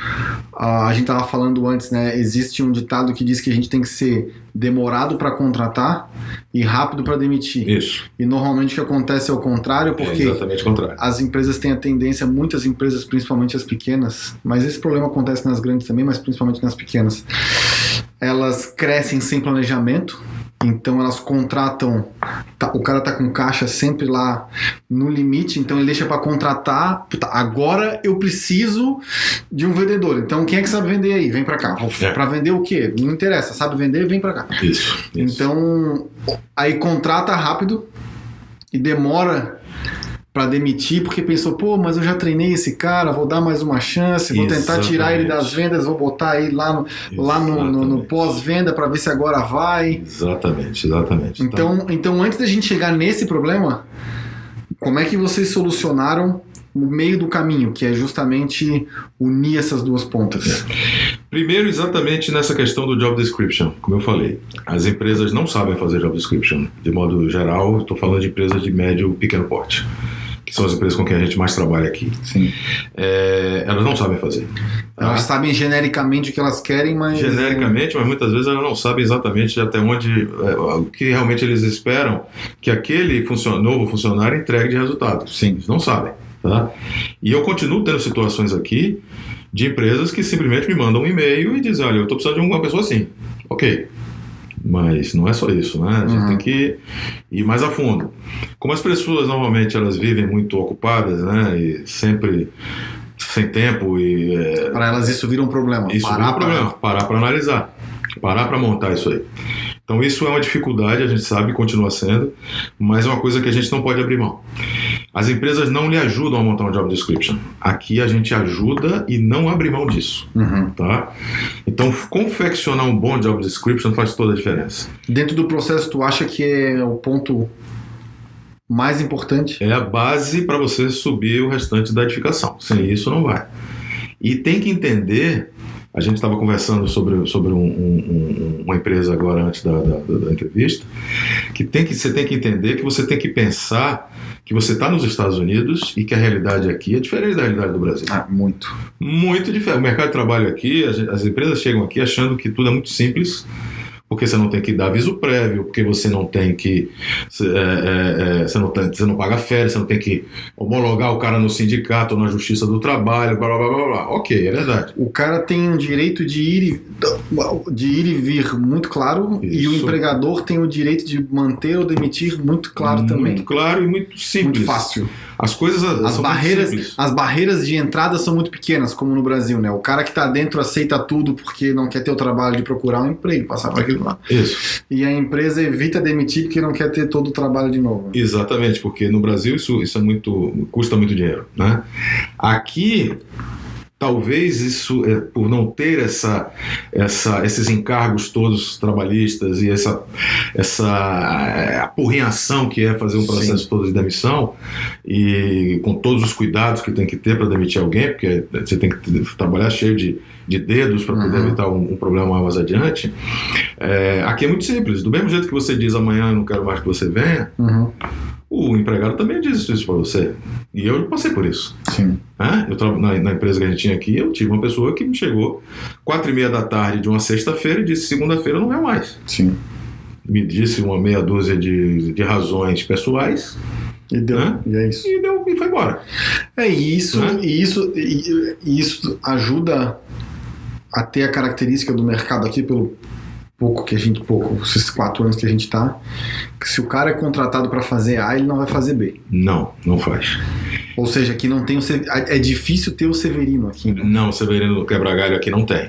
A gente estava falando antes, né? Existe um ditado que diz que a gente tem que ser demorado para contratar e rápido para demitir. Isso. E normalmente o que acontece é o contrário, porque exatamente o contrário. As empresas têm a tendência, muitas empresas, principalmente as pequenas, mas esse problema acontece nas grandes também, mas principalmente nas pequenas, elas crescem sem planejamento. Então elas contratam, o cara tá com caixa sempre lá no limite, então ele deixa para contratar. Agora eu preciso de um vendedor, então quem é que sabe vender aí? Vem para cá. Para vender o quê? Não interessa, sabe vender? Vem para cá. Isso. Então aí contrata rápido e demora para demitir, porque pensou, mas eu já treinei esse cara, vou dar mais uma chance, vou tentar tirar ele das vendas, vou botar ele lá no pós-venda para ver se agora vai. Exatamente. Então, antes da gente chegar nesse problema, como é que vocês solucionaram o meio do caminho, que é justamente unir essas duas pontas? Primeiro, exatamente nessa questão do job description, como eu falei. As empresas não sabem fazer job description. De modo geral, estou falando de empresas de médio e pequeno porte, que são as empresas com quem a gente mais trabalha aqui. Sim. Elas não sabem fazer. Elas sabem genericamente o que elas querem, mas... Genericamente, mas muitas vezes elas não sabem exatamente até onde... o que realmente eles esperam que aquele novo funcionário entregue de resultado. Sim. Eles não sabem. Tá? E eu continuo tendo situações aqui de empresas que simplesmente me mandam um e-mail e dizem, olha, eu estou precisando de uma pessoa assim. Ok. Mas não é só isso, né? A gente tem que ir mais a fundo. Como as pessoas normalmente elas vivem muito ocupadas, né? E sempre sem tempo e... para elas isso vira um problema. Parar para analisar. Parar para montar isso aí. Então isso é uma dificuldade, a gente sabe, continua sendo, mas é uma coisa que a gente não pode abrir mão. As empresas não lhe ajudam a montar um job description. Aqui a gente ajuda e não abre mão disso. Tá? Então confeccionar um bom job description faz toda a diferença. Dentro do processo, tu acha que é o ponto mais importante? É a base para você subir o restante da edificação. Sem isso não vai. E tem que entender... A gente estava conversando sobre uma empresa agora antes da entrevista, que você tem que entender que você tem que pensar que você está nos Estados Unidos e que a realidade aqui é diferente da realidade do Brasil. Muito. Muito diferente. O mercado de trabalho aqui, as empresas chegam aqui achando que tudo é muito simples, porque você não tem que dar aviso prévio, porque você não tem que... Você não paga férias, você não tem que homologar o cara no sindicato ou na justiça do trabalho, blá, blá, blá, blá, blá. Ok, é verdade. O cara tem um direito de ir e vir muito claro. Isso. E o empregador tem o direito de manter ou demitir muito claro também. Muito claro e muito simples. Muito fácil. As coisas são muito simples. As barreiras de entrada são muito pequenas, como no Brasil, né? O cara que está dentro aceita tudo porque não quer ter o trabalho de procurar um emprego, passar para aquele Isso. E a empresa evita demitir porque não quer ter todo o trabalho de novo. Exatamente, porque no Brasil isso custa muito dinheiro, né? Aqui, talvez isso, por não ter esses encargos todos trabalhistas e essa apurrinhação que é fazer um processo todo de demissão, e com todos os cuidados que tem que ter para demitir alguém, porque você tem que trabalhar cheio de dedos para poder evitar um problema mais adiante. Aqui é muito simples. Do mesmo jeito que você diz amanhã eu não quero mais que você venha, o empregado também diz isso para você. E eu passei por isso. Sim. Na empresa que a gente tinha aqui, eu tive uma pessoa que me chegou 4h30 da tarde de uma sexta-feira e disse: segunda-feira eu não venho mais. Sim. Me disse uma meia dúzia de razões pessoais. E deu, e é isso. E foi embora. Isso ajuda a ter a característica do mercado aqui, pelo esses 4 anos que a gente tá, que se o cara é contratado para fazer A, ele não vai fazer B. Não faz. Ou seja, aqui não tem é difícil ter o Severino aqui. Né? Não, o Severino do quebra-galho aqui não tem.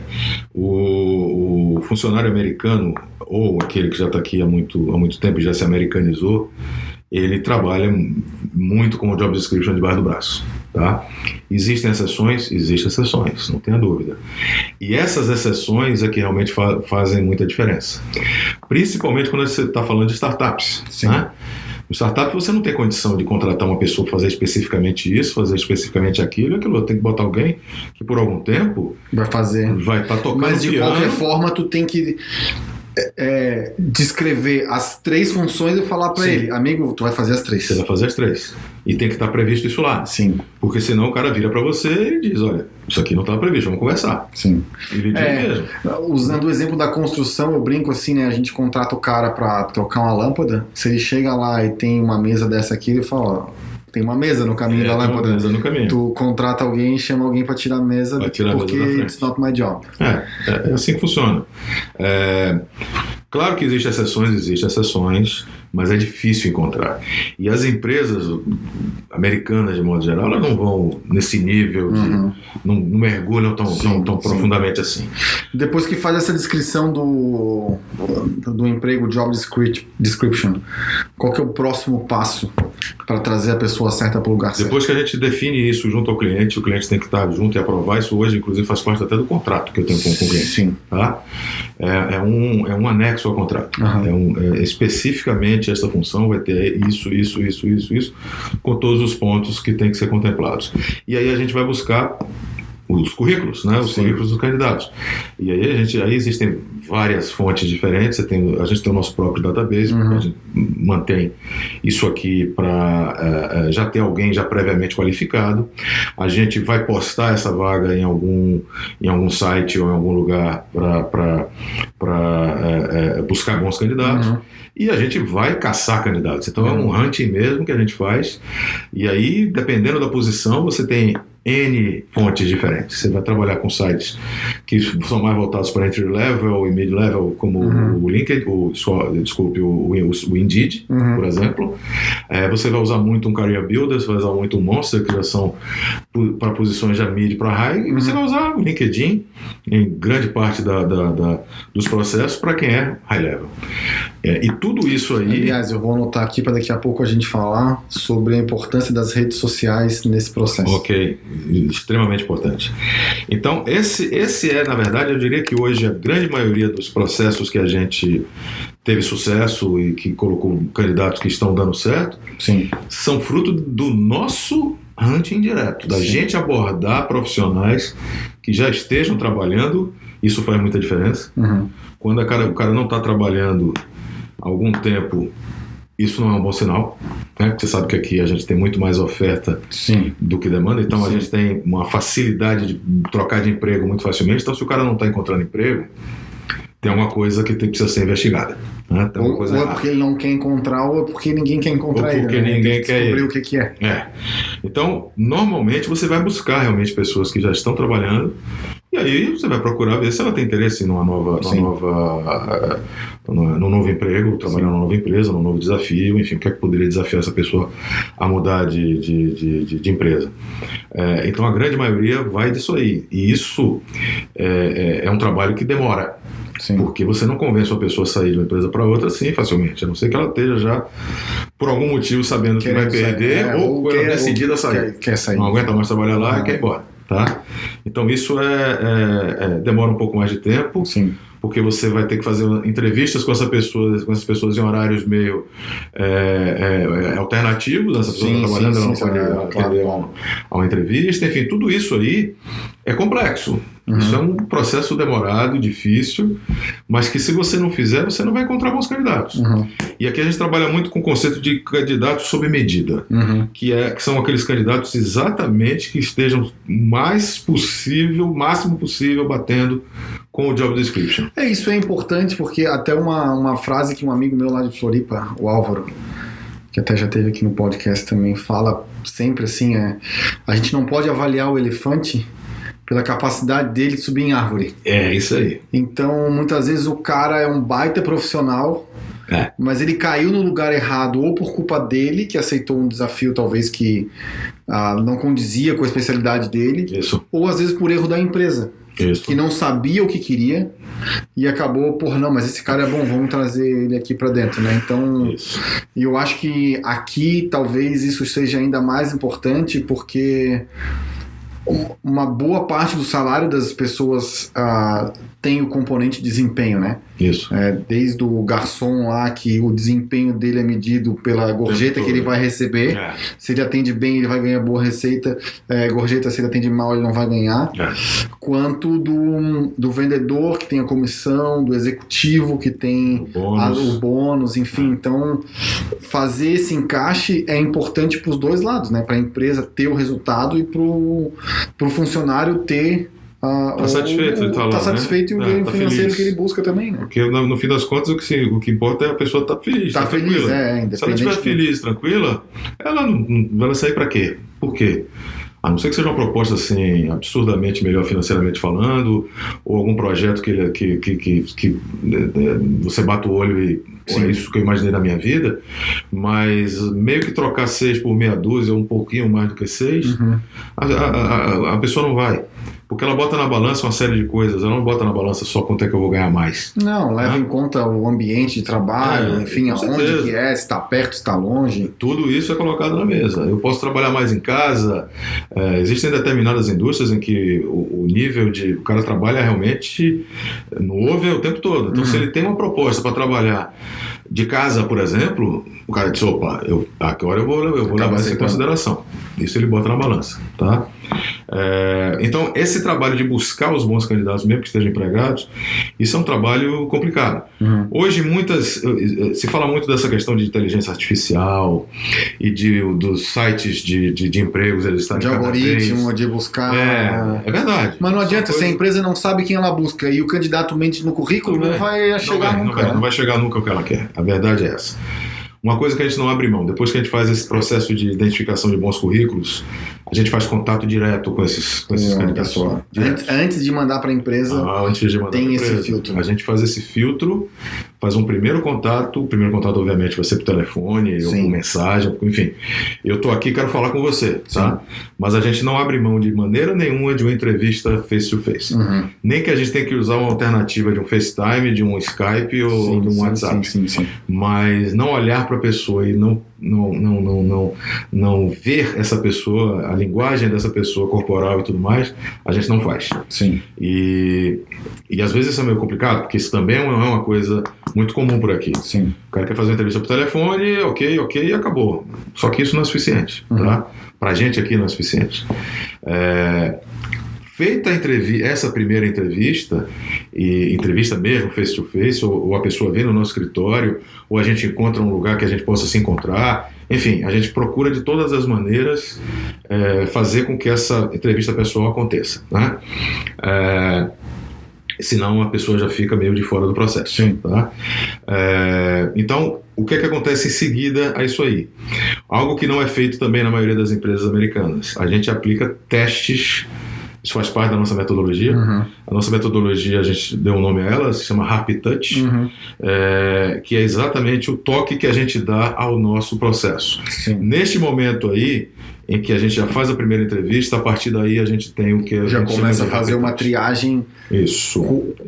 O funcionário americano, ou aquele que já está aqui há muito tempo e já se americanizou, ele trabalha muito com o job description debaixo do braço. Tá? Existem exceções, não tenha dúvida. E essas exceções é que realmente fazem muita diferença. Principalmente quando você está falando de startups. Sim. Né? No startup você não tem condição de contratar uma pessoa para fazer especificamente isso, fazer especificamente aquilo, tem que botar alguém que por algum tempo vai estar tocando Mas de piano. Qualquer forma tu tem que descrever as 3 funções e falar para ele: amigo, tu vai fazer as 3. Você vai fazer as 3. E tem que estar previsto isso lá. Sim. Porque senão o cara vira para você e diz: olha, isso aqui não estava previsto, vamos conversar. Sim. Ele diz mesmo. Usando o exemplo da construção, eu brinco assim, né? A gente contrata o cara para trocar uma lâmpada. Se ele chega lá e tem uma mesa dessa aqui, ele fala: ó, tem uma mesa no caminho da lâmpada. Tem uma mesa no caminho. Tu contrata alguém e chama alguém para tirar a mesa, porque it's not my job. É assim que funciona. Claro que existem exceções, mas é difícil encontrar. E as empresas americanas, de modo geral, elas não vão nesse nível, não mergulham tão profundamente assim. Depois que faz essa descrição do emprego, job description, qual que é o próximo passo para trazer a pessoa certa para o lugar certo? Depois que a gente define isso junto ao cliente, o cliente tem que estar junto e aprovar. Isso hoje, inclusive, faz parte até do contrato que eu tenho com o cliente. Sim. Tá? É um anexo ao contrato. Especificamente essa função vai ter isso, com todos os pontos que tem que ser contemplados. E aí a gente vai buscar os currículos, né? Os currículos dos candidatos. E aí existem várias fontes diferentes. A gente tem o nosso próprio database, a gente mantém isso aqui para já ter alguém já previamente qualificado. A gente vai postar essa vaga em algum site ou em algum lugar para buscar bons candidatos. E a gente vai caçar candidatos. Então é um hunting mesmo que a gente faz. E aí, dependendo da posição, você tem N fontes diferentes. Você vai trabalhar com sites que são mais voltados para entry level e mid level, como o LinkedIn, o Indeed, por exemplo. Você vai usar muito um Career Builder, você vai usar muito um Monster, que já são para posições já mid para high, e você vai usar o LinkedIn em grande parte dos processos para quem é high level. E tudo isso aí... Aliás, eu vou anotar aqui para daqui a pouco a gente falar sobre a importância das redes sociais nesse processo. Ok, extremamente importante. Então, esse é, na verdade, eu diria que hoje a grande maioria dos processos que a gente teve sucesso e que colocou candidatos que estão dando certo, são fruto do nosso hunting direto, da gente abordar profissionais que já estejam trabalhando. Isso faz muita diferença. Quando o cara não está trabalhando há algum tempo, isso não é um bom sinal, né? Você sabe que aqui a gente tem muito mais oferta do que demanda, então a gente tem uma facilidade de trocar de emprego muito facilmente. Então, se o cara não está encontrando emprego, tem alguma coisa que precisa ser investigada. Né? Tem ou é porque ele não quer encontrar, ou é porque ninguém quer encontrar ele. Ou porque ninguém quer descobrir o que é. Então, normalmente você vai buscar realmente pessoas que já estão trabalhando, e E aí você vai procurar ver se ela tem interesse num novo emprego, trabalhar numa nova empresa, num novo desafio, enfim, o que é que poderia desafiar essa pessoa a mudar de empresa. Então a grande maioria vai disso aí. E isso é um trabalho que demora. Sim. Porque você não convence uma pessoa a sair de uma empresa para outra assim facilmente, a não ser que ela esteja já, por algum motivo, sabendo que vai perder ou ela decidida a sair. Quer sair. Não aguenta mais trabalhar lá e quer ir embora. Tá? Então isso demora um pouco mais de tempo. Sim. Porque você vai ter que fazer entrevistas com essas pessoas em horários meio alternativos. Essa pessoa está trabalhando, ela não pode atender a uma entrevista. Enfim, tudo isso aí é complexo. Isso é um processo demorado, difícil, mas que se você não fizer, você não vai encontrar bons candidatos. E aqui a gente trabalha muito com o conceito de candidatos sob medida, que são aqueles candidatos exatamente que estejam máximo possível batendo com o job description. Isso é importante porque até uma frase que um amigo meu lá de Floripa, o Álvaro, que até já esteve aqui no podcast também, fala sempre assim, a gente não pode avaliar o elefante pela capacidade dele de subir em árvore. É isso aí. Então, muitas vezes o cara é um baita profissional, mas ele caiu no lugar errado, ou por culpa dele, que aceitou um desafio talvez que não condizia com a especialidade dele, ou às vezes por erro da empresa. Que não sabia o que queria e acabou, não, mas esse cara é bom, vamos trazer ele aqui para dentro, né? Então, eu acho que aqui talvez isso seja ainda mais importante, porque uma boa parte do salário das pessoas tem o componente desempenho, né? Isso. Desde o garçom lá, que o desempenho dele é medido pela gorjeta que ele vai receber. Se ele atende bem, ele vai ganhar boa receita. Gorjeta, se ele atende mal, ele não vai ganhar. Quanto do vendedor, que tem a comissão, do executivo, que tem o bônus, enfim. Então, fazer esse encaixe é importante para os dois lados, né? Para a empresa ter o resultado e para o funcionário ter tá satisfeito, satisfeito e o ganho financeiro feliz. Que ele busca também, né? Porque no fim das contas o que importa é a pessoa estar feliz. Tá feliz, Se ela estiver feliz, tranquila, ela não vai sair para quê? Por quê? A não ser que seja uma proposta assim absurdamente melhor financeiramente falando, ou algum projeto que você bate o olho e é isso que eu imaginei na minha vida, mas meio que trocar 6 por meia dúzia ou um pouquinho mais do que 6, a pessoa não vai. Porque ela bota na balança uma série de coisas, ela não bota na balança só quanto é que eu vou ganhar mais. Não, leva em conta o ambiente de trabalho, enfim, aonde que se está perto, se está longe. Tudo isso é colocado na mesa. Eu posso trabalhar mais em casa, existem determinadas indústrias em que o nível o cara trabalha realmente no over o tempo todo. Então se ele tem uma proposta para trabalhar de casa, por exemplo, o cara diz, opa, agora eu vou levar isso em consideração. Isso ele bota na balança, tá? Então, esse trabalho de buscar os bons candidatos, mesmo que estejam empregados, isso é um trabalho complicado. Hoje, se fala muito dessa questão de inteligência artificial e dos sites de empregos, eles estarem de algoritmo, de buscar. É verdade. Mas não adianta, se a empresa não sabe quem ela busca e o candidato mente no currículo, não vai chegar nunca. Não vai chegar nunca o que ela quer. A verdade é essa. Uma coisa que a gente não abre mão, depois que a gente faz esse processo de identificação de bons currículos, a gente faz contato direto com esses candidatos. Antes de mandar para a empresa, tem esse filtro. A gente faz esse filtro, faz um primeiro contato. O primeiro contato, obviamente, vai ser por telefone ou por mensagem, enfim. Eu estou aqui, quero falar com você, tá? Mas a gente não abre mão de maneira nenhuma de uma entrevista face-to-face. Nem que a gente tenha que usar uma alternativa de um FaceTime, de um Skype ou de um WhatsApp. Mas não olhar para a pessoa e não ver essa pessoa, a linguagem dessa pessoa corporal e tudo mais, a gente não faz. E às vezes isso é meio complicado, porque isso também não é uma coisa muito comum por aqui. O cara quer fazer uma entrevista por telefone, ok, e acabou. Só que isso não é suficiente, tá? Pra gente aqui não é suficiente. Feita essa primeira entrevista, e entrevista mesmo, face-to-face, ou a pessoa vem no nosso escritório, ou a gente encontra um lugar que a gente possa se encontrar, enfim, a gente procura de todas as maneiras fazer com que essa entrevista pessoal aconteça, né? Senão a pessoa já fica meio de fora do processo. Tá? Então, o que acontece em seguida a isso aí? Algo que não é feito também na maioria das empresas americanas. A gente aplica testes Isso faz parte da nossa metodologia. A nossa metodologia, a gente deu um nome a ela, se chama Happy Touch, que é exatamente o toque que a gente dá ao nosso processo. Sim. Neste momento aí, em que a gente já faz a primeira entrevista, a partir daí a gente tem o que a já gente começa a fazer uma triagem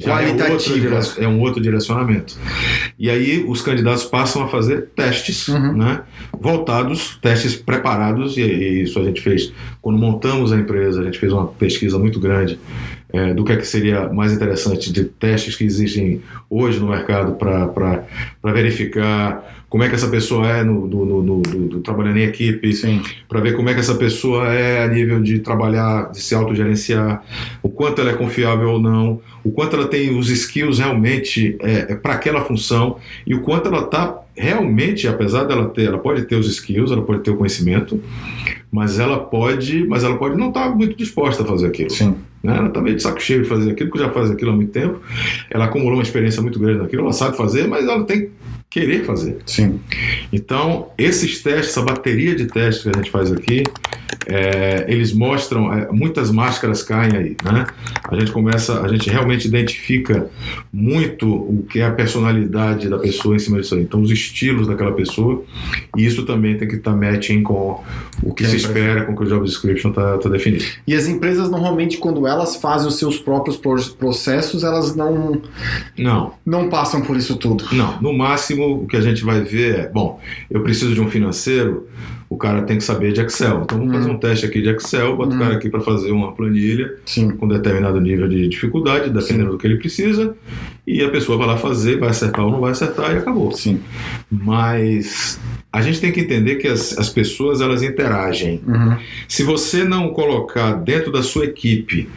qualitativa. É um outro direcionamento. E aí os candidatos passam a fazer testes, né, voltados, testes preparados, e isso a gente fez quando montamos a empresa. A gente fez uma pesquisa muito grande do que seria mais interessante de testes que existem hoje no mercado para verificar como é que essa pessoa é trabalhando em equipe, para ver como é que essa pessoa é a nível de trabalhar, de se autogerenciar, o quanto ela é confiável ou não, o quanto ela tem os skills realmente para aquela função, e o quanto ela está realmente, apesar dela ela pode ter os skills, ela pode ter o conhecimento, mas ela pode não estar muito disposta a fazer aquilo. Sim. Ela está meio de saco cheio de fazer aquilo, porque já faz aquilo há muito tempo, ela acumulou uma experiência muito grande naquilo, ela sabe fazer, mas ela tem que querer fazer. Sim. Então, esses testes, essa bateria de testes que a gente faz aqui, eles mostram, muitas máscaras caem aí, né? A gente realmente identifica muito o que é a personalidade da pessoa em cima disso aí. Então, os estilos daquela pessoa, e isso também tem que estar matching com o que se espera, com o que o job description está definido. E as empresas, normalmente, quando elas fazem os seus próprios processos, elas não passam por isso tudo. Não, no máximo o que a gente vai ver eu preciso de um financeiro, o cara tem que saber de Excel. Então vamos fazer um teste aqui de Excel, bota o cara aqui para fazer uma planilha com determinado nível de dificuldade, dependendo do que ele precisa, e a pessoa vai lá fazer, vai acertar ou não vai acertar, e acabou. Sim. Mas a gente tem que entender que as pessoas, elas interagem. Se você não colocar dentro da sua equipe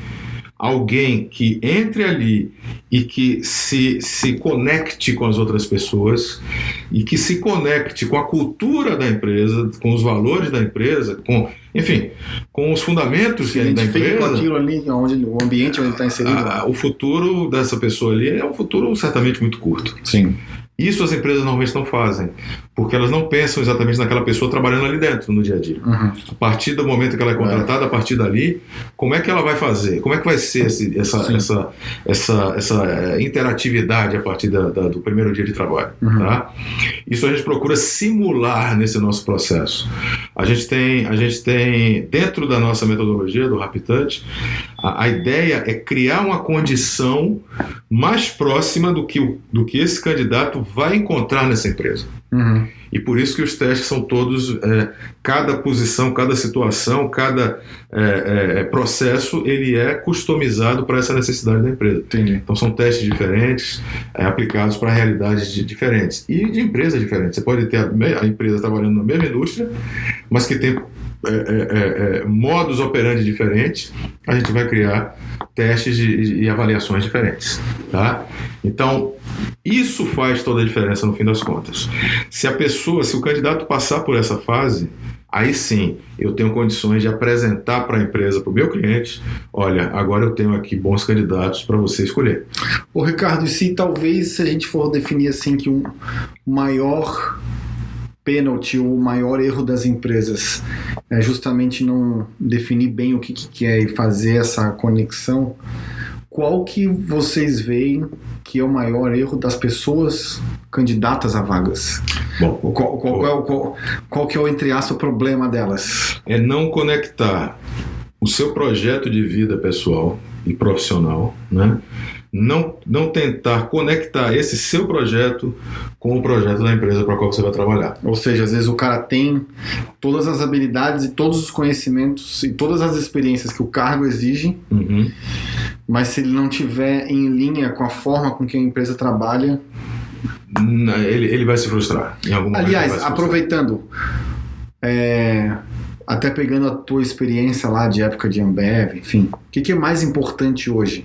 alguém que entre ali e que se conecte com as outras pessoas e que se conecte com a cultura da empresa, com os valores da empresa, com os fundamentos da empresa, com aquilo ali, o ambiente onde ele está inserido. O futuro dessa pessoa ali é um futuro certamente muito curto. Sim. Isso as empresas normalmente não fazem, porque elas não pensam exatamente naquela pessoa trabalhando ali dentro, no dia a dia. A partir do momento que ela é contratada, a partir dali, como é que ela vai fazer? Como é que vai ser essa interatividade a partir do primeiro dia de trabalho? Tá? Isso a gente procura simular nesse nosso processo. A gente tem dentro da nossa metodologia, do Happy Touch, a ideia é criar uma condição mais próxima do que esse candidato vai encontrar nessa empresa. E por isso que os testes são todos, cada posição, cada situação, cada processo, ele é customizado para essa necessidade da empresa. Entendi. Então são testes diferentes, aplicados para realidades diferentes e de empresas diferentes. Você pode ter a empresa trabalhando na mesma indústria, mas que tem modus operandi diferentes. A gente vai criar testes e avaliações diferentes, tá? Então, isso faz toda a diferença no fim das contas. Se o candidato passar por essa fase, aí sim, eu tenho condições de apresentar para a empresa, para o meu cliente, olha, agora eu tenho aqui bons candidatos para você escolher. Ô Ricardo, e se talvez, se a gente for definir assim que o maior pênalti, o maior erro das empresas é justamente não definir bem o que é e fazer essa conexão, qual que vocês veem que é o maior erro das pessoas candidatas a vagas? Bom, qual que é o, entre aspas, o problema delas? É não conectar o seu projeto de vida pessoal e profissional, né? Não tentar conectar esse seu projeto com o projeto da empresa para a qual você vai trabalhar. Ou seja, às vezes o cara tem todas as habilidades e todos os conhecimentos e todas as experiências que o cargo exige, mas se ele não tiver em linha com a forma com que a empresa trabalha, ele vai se frustrar. Em algum momento. Aliás, aproveitando, até pegando a tua experiência lá de época de Ambev, enfim, o que é mais importante hoje?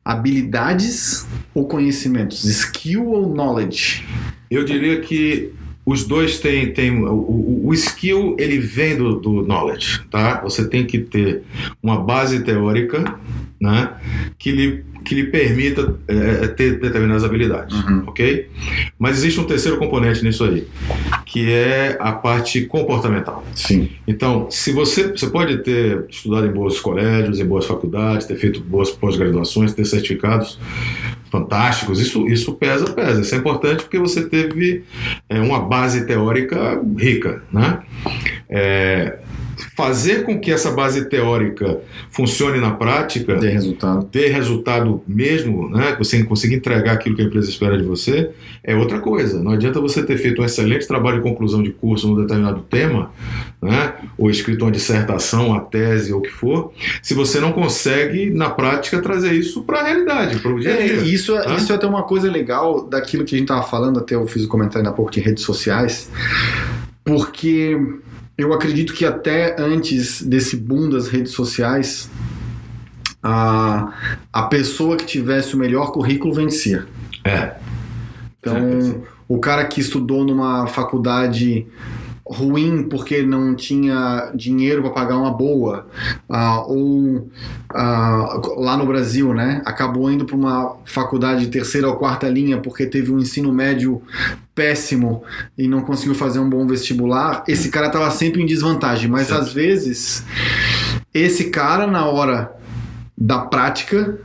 Habilidades ou conhecimentos? Skill ou knowledge? Eu diria que os dois têm o skill, ele vem do knowledge, tá? Você tem que ter uma base teórica, né, que lhe permita ter determinadas habilidades, ok? Mas existe um terceiro componente nisso aí, que é a parte comportamental. Sim. Então, se você pode ter estudado em bons colégios, em boas faculdades, ter feito boas pós-graduações, ter certificados fantásticos, isso pesa. Isso é importante porque você teve uma base teórica rica, né? Fazer com que essa base teórica funcione na prática, ter resultado mesmo, né, que você consiga entregar aquilo que a empresa espera de você, é outra coisa. Não adianta você ter feito um excelente trabalho de conclusão de curso num determinado tema, né, ou escrito uma dissertação, uma tese, ou o que for, se você não consegue, na prática, trazer isso para a realidade, para o dia a dia. Isso é até uma coisa legal daquilo que a gente estava falando, até eu fiz o comentário há pouco de redes sociais, porque eu acredito que até antes desse boom das redes sociais, a pessoa que tivesse o melhor currículo vencia. Então, o cara que estudou numa faculdade ruim porque não tinha dinheiro para pagar uma boa, ou lá no Brasil, né, acabou indo para uma faculdade de terceira ou quarta linha porque teve um ensino médio péssimo e não conseguiu fazer um bom vestibular, esse cara estava sempre em desvantagem, mas certo. Às vezes esse cara, na hora da prática,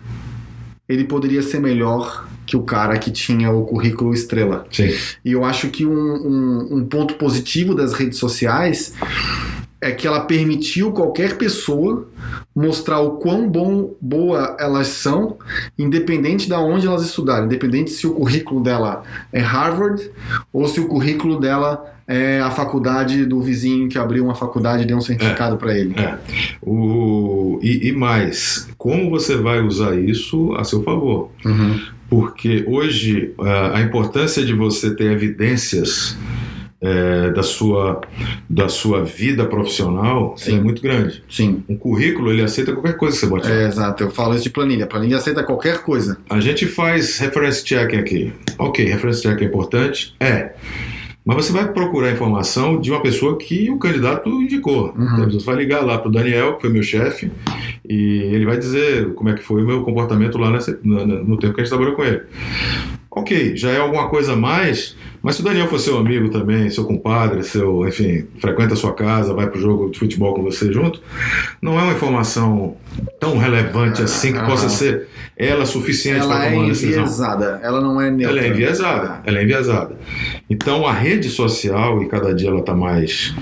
ele poderia ser melhor que o cara que tinha o currículo estrela. Sim. E eu acho que um ponto positivo das redes sociais é que ela permitiu qualquer pessoa mostrar o quão boa elas são, independente de onde elas estudaram, independente se o currículo dela é Harvard ou se o currículo dela é a faculdade do vizinho que abriu uma faculdade e deu um certificado para ele. E mais, como você vai usar isso a seu favor? Porque hoje a importância de você ter evidências da sua vida profissional é muito grande. Sim. Um currículo, ele aceita qualquer coisa que você bote. Exato, eu falo isso de planilha. A planilha aceita qualquer coisa. A gente faz reference checking aqui. Ok, reference checking é importante? Mas você vai procurar informação de uma pessoa que o candidato indicou. Então, você vai ligar lá para o Daniel, que foi meu chefe, e ele vai dizer como é que foi o meu comportamento lá no tempo que a gente trabalhou com ele. Ok, já é alguma coisa a mais, mas se o Daniel for seu amigo também, seu compadre, enfim, frequenta a sua casa, vai pro jogo de futebol com você junto, não é uma informação tão relevante assim que possa ser ela suficiente para tomar uma decisão. Ela é enviesada, ela não é neutra. Ela é enviesada. Então a rede social, e cada dia ela está mais,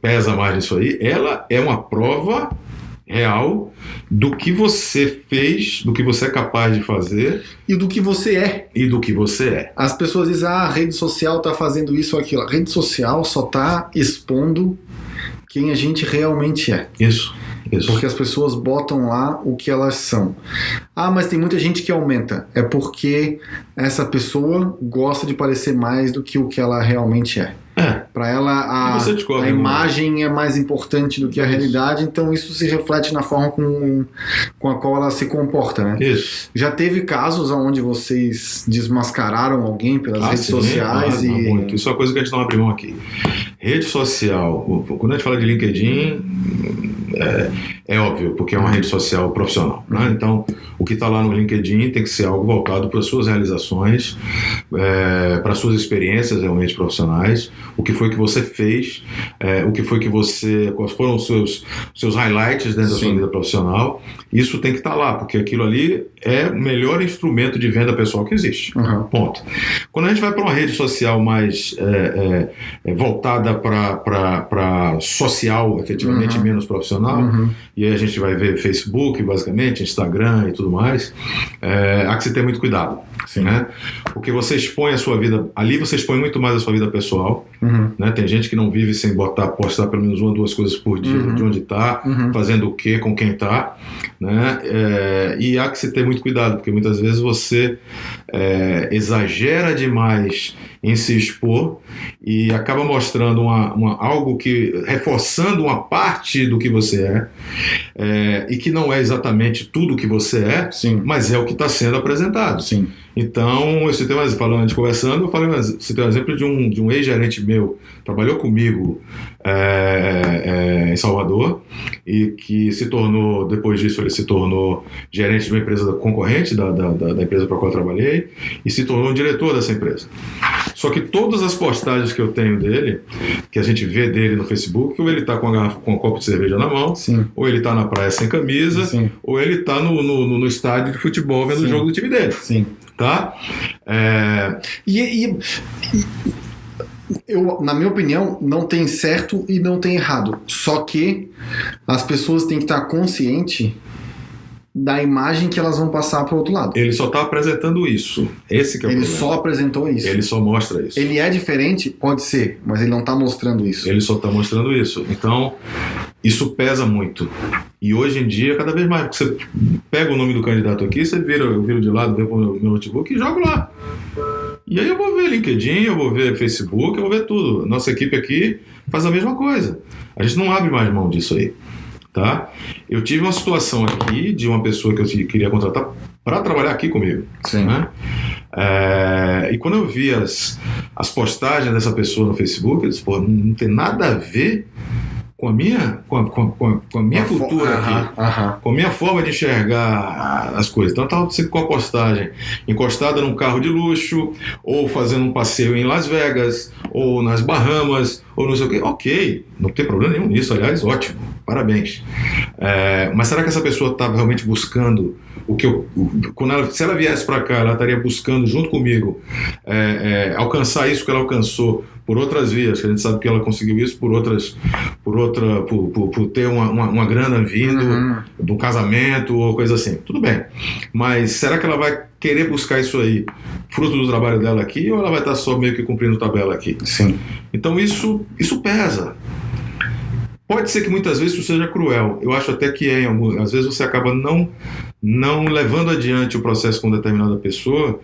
pesa mais nisso aí, ela é uma prova real do que você fez, do que você é capaz de fazer e do que você é. As pessoas dizem, a rede social está fazendo isso ou aquilo. A rede social só está expondo quem a gente realmente é. Isso. Porque as pessoas botam lá o que elas são. Mas tem muita gente que aumenta. É porque essa pessoa gosta de parecer mais do que o que ela realmente é. Para ela a imagem é mais importante do que a realidade, então isso se reflete na forma com a qual ela se comporta, né? Isso. Já teve casos onde vocês desmascararam alguém pelas redes sociais? Muito. Isso é uma coisa que a gente não abre mão aqui. Rede social, quando a gente fala de LinkedIn, é óbvio, porque é uma rede social profissional, né? Então, o que está lá no LinkedIn tem que ser algo voltado para as suas realizações, para as suas experiências realmente profissionais, o que foi que você fez, quais foram os seus highlights dentro da sua vida profissional. Isso tem que estar lá, porque aquilo ali é o melhor instrumento de venda pessoal que existe. Ponto. Quando a gente vai para uma rede social mais voltada para social, efetivamente menos profissional, e aí a gente vai ver Facebook, basicamente, Instagram e tudo mais, há que se ter muito cuidado. Né? Porque você expõe a sua vida, ali você expõe muito mais a sua vida pessoal, né? Tem gente que não vive sem postar pelo menos 1 ou 2 coisas por dia, de onde está, fazendo o que, com quem está, né? E há que se ter muito cuidado, porque muitas vezes você exagera demais em se expor e acaba mostrando algo que, reforçando uma parte do que você e que não é exatamente tudo o que você é, Sim. mas é o que está sendo apresentado. Sim. Então, eu citei falando antes, conversando, citei um exemplo de um ex-gerente meu, trabalhou comigo em Salvador, e que se tornou, depois disso, ele se tornou gerente de uma empresa concorrente da empresa para a qual eu trabalhei, e se tornou um diretor dessa empresa. Só que todas as postagens que eu tenho dele, que a gente vê dele no Facebook, ou ele está com um copo de cerveja na mão, Sim. ou ele está na praia sem camisa, Sim. ou ele está no estádio de futebol vendo o jogo do time dele. Sim. Tá? Eu, na minha opinião, não tem certo e não tem errado. Só que as pessoas têm que estar conscientes da imagem que elas vão passar para o outro lado. Ele só está apresentando isso. Esse que é o Ele problema. só apresentou isso. Ele só mostra isso. Ele é diferente? Pode ser, mas ele não está mostrando isso. Ele só está mostrando isso. Então, isso pesa muito. E hoje em dia, cada vez mais, porque você pega o nome do candidato aqui, eu viro de lado, venho para o meu notebook e jogo lá. E aí eu vou ver LinkedIn, eu vou ver Facebook, eu vou ver tudo. Nossa equipe aqui faz a mesma coisa. A gente não abre mais mão disso aí. Tá? Eu tive uma situação aqui de uma pessoa que eu queria contratar para trabalhar aqui comigo. Sim. Né? E quando eu vi as postagens dessa pessoa no Facebook, eu disse, pô, não tem nada a ver com a minha cultura aqui, com a minha forma de enxergar as coisas. Então estava com a postagem encostada num carro de luxo, ou fazendo um passeio em Las Vegas, ou nas Bahamas, ou não sei o quê. Ok, não tem problema nenhum nisso, aliás, ótimo, parabéns. Mas será que essa pessoa estava realmente buscando o que se ela viesse para cá, ela estaria buscando junto comigo alcançar isso que ela alcançou por outras vias, que a gente sabe que ela conseguiu isso por ter uma grana vindo do casamento ou coisa assim. Tudo bem, mas será que ela vai querer buscar isso aí fruto do trabalho dela aqui, ou ela vai estar só meio que cumprindo tabela aqui? Sim. Então isso pesa. Pode ser que muitas vezes isso seja cruel. Eu acho até que às vezes você acaba não levando adiante o processo com determinada pessoa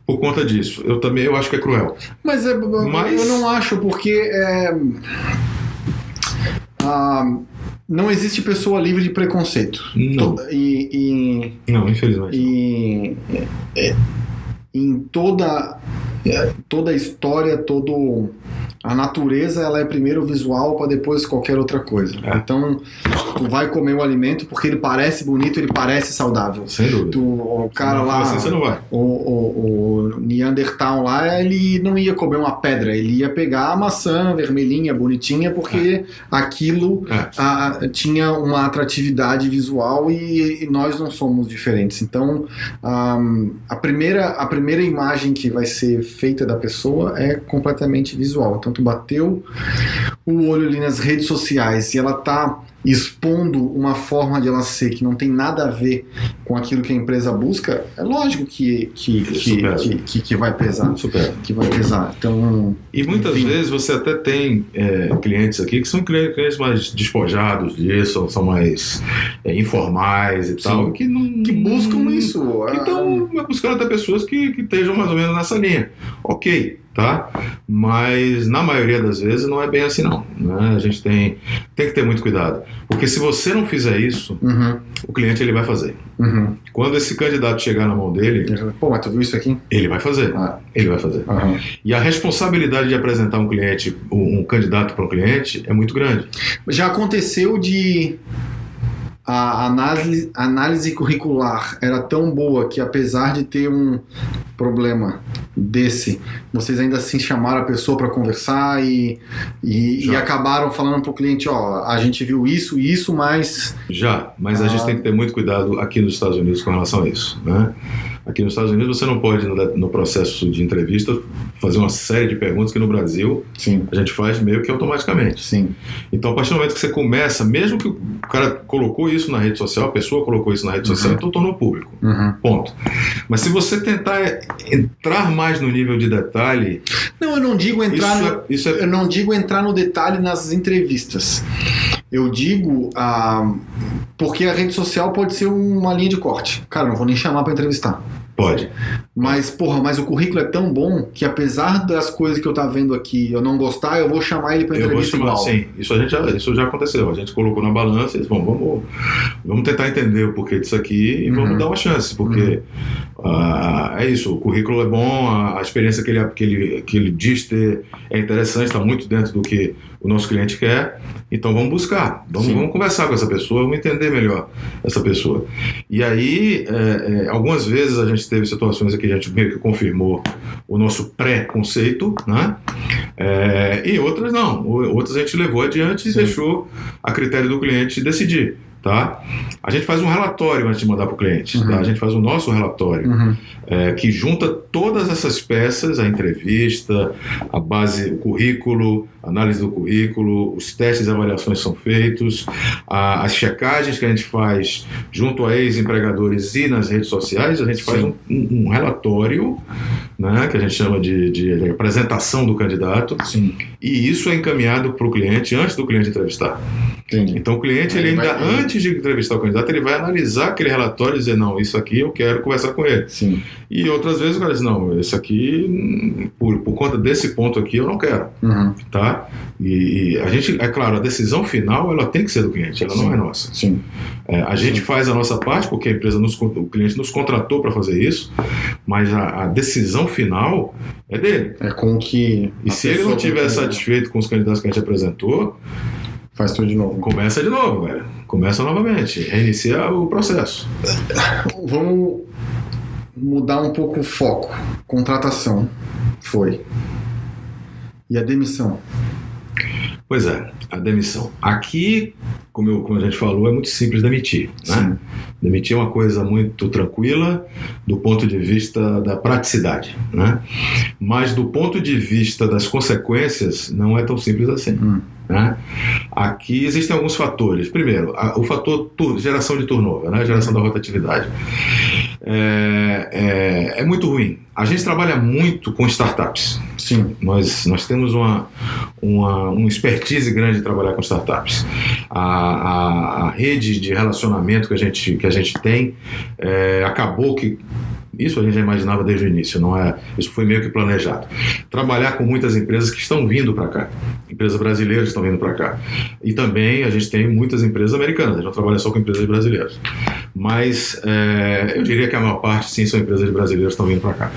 por conta disso. Eu acho que é cruel. Mas eu não acho, porque não existe pessoa livre de preconceito. Não. Não, infelizmente. Em toda a história, a natureza, ela é primeiro visual para depois qualquer outra coisa. Então, tu vai comer o alimento porque ele parece bonito, ele parece saudável. Sem dúvida. O cara lá, assim você não vai. O Neandertal lá, ele não ia comer uma pedra, ele ia pegar a maçã vermelhinha, bonitinha, porque aquilo tinha uma atratividade visual e nós não somos diferentes. Então, a primeira imagem que vai ser feita da pessoa é completamente visual. Então tu bateu o olho ali nas redes sociais e ela tá expondo uma forma de ela ser que não tem nada a ver com aquilo que a empresa busca, é lógico que vai pesar. Que vai pesar. Então, e muitas vezes você até tem clientes aqui que são clientes mais despojados disso, são mais informais e tal, que buscam isso. Que estão buscando até pessoas que estejam mais ou menos nessa linha. Ok, tá? Mas na maioria das vezes não é bem assim não, né? A gente tem que ter muito cuidado, porque se você não fizer isso, o cliente ele vai fazer. Quando esse candidato chegar na mão dele, pô, mas tu viu isso aqui? Ele vai fazer. Ele vai fazer. E a responsabilidade de apresentar um candidato para um cliente é muito grande. Já aconteceu de a análise curricular era tão boa que, apesar de ter um problema desse, vocês ainda assim chamaram a pessoa para conversar e acabaram falando para o cliente, a gente viu isso, mas... Mas a gente tem que ter muito cuidado aqui nos Estados Unidos com relação a isso, né? Aqui nos Estados Unidos você não pode, no processo de entrevista, fazer uma série de perguntas que no Brasil a gente faz meio que automaticamente. Sim. Então, a partir do momento que você começa, mesmo que o cara colocou isso na rede social, a pessoa colocou isso na rede social, então tornou público. Ponto. Mas se você tentar entrar mais no nível de detalhe... Não, eu não digo entrar eu não digo entrar no detalhe nas entrevistas. Eu digo porque a rede social pode ser uma linha de corte. Cara, não vou nem chamar para entrevistar. Pode. Mas o currículo é tão bom que apesar das coisas que eu tá vendo aqui eu não gostar, eu vou chamar ele para entrevista igual. Sim, isso já aconteceu. A gente colocou na balança e disse, bom, vamos tentar entender o porquê disso aqui e vamos dar uma chance, porque é isso, o currículo é bom, a experiência que ele diz ter é interessante, está muito dentro do que o nosso cliente quer, então vamos buscar, vamos conversar com essa pessoa, vamos entender melhor essa pessoa. E aí, algumas vezes a gente teve situações aqui que a gente meio que confirmou o nosso pré-conceito, né? E outras não, outras a gente levou adiante e deixou a critério do cliente decidir. Tá? A gente faz um relatório antes de mandar para o cliente. Tá? A gente faz o nosso relatório, que junta todas essas peças, a entrevista, a base, o currículo, a análise do currículo, os testes e avaliações são feitos, as checagens que a gente faz junto a ex-empregadores e nas redes sociais, a gente faz um relatório, né, que a gente chama de apresentação do candidato, e isso é encaminhado para o cliente antes do cliente entrevistar. Entendi. Então o cliente, antes de entrevistar o candidato, ele vai analisar aquele relatório e dizer, não, isso aqui eu quero conversar com ele. Sim. E outras vezes o cara diz, não, isso aqui, por conta desse ponto aqui, eu não quero. Tá? E a gente, é claro, a decisão final, ela tem que ser do cliente, ela não é nossa. Sim. A gente faz a nossa parte, porque o cliente nos contratou para fazer isso, mas a decisão final é dele. É com que... E se ele não estiver satisfeito com os candidatos que a gente apresentou, faz tudo de novo. Começa de novo, velho. Começa novamente. Reinicia o processo. Vamos mudar um pouco o foco. Contratação. Foi. E a demissão? Pois é, a demissão. Aqui, como a gente falou, é muito simples demitir. Né? Demitir é uma coisa muito tranquila do ponto de vista da praticidade. Né? Mas do ponto de vista das consequências, não é tão simples assim. Né? Aqui existem alguns fatores. Primeiro, o fator geração de turnover, né? Geração da rotatividade. É muito ruim. A gente trabalha muito com startups. Sim. Nós temos uma expertise grande de trabalhar com startups. A rede de relacionamento que a gente tem acabou que... Isso a gente já imaginava desde o início, isso foi meio que planejado. Trabalhar com muitas empresas que estão vindo para cá, empresas brasileiras estão vindo para cá. E também a gente tem muitas empresas americanas, a gente não trabalha só com empresas brasileiras. Mas eu diria que a maior parte, sim, são empresas brasileiras que estão vindo para cá.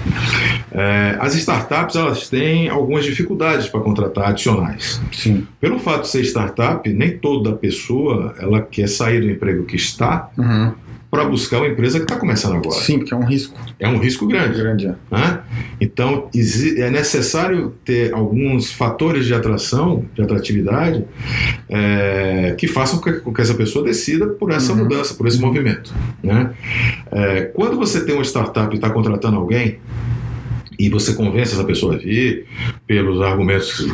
As startups, elas têm algumas dificuldades para contratar adicionais. Sim. Pelo fato de ser startup, nem toda pessoa ela quer sair do emprego que está para buscar uma empresa que está começando agora. Sim, porque é um risco. É um risco grande. Né? Então, é necessário ter alguns fatores de atração, de atratividade, que façam com que essa pessoa decida por essa mudança, por esse movimento. Né? Quando você tem uma startup e está contratando alguém, e você convence essa pessoa a vir pelos argumentos,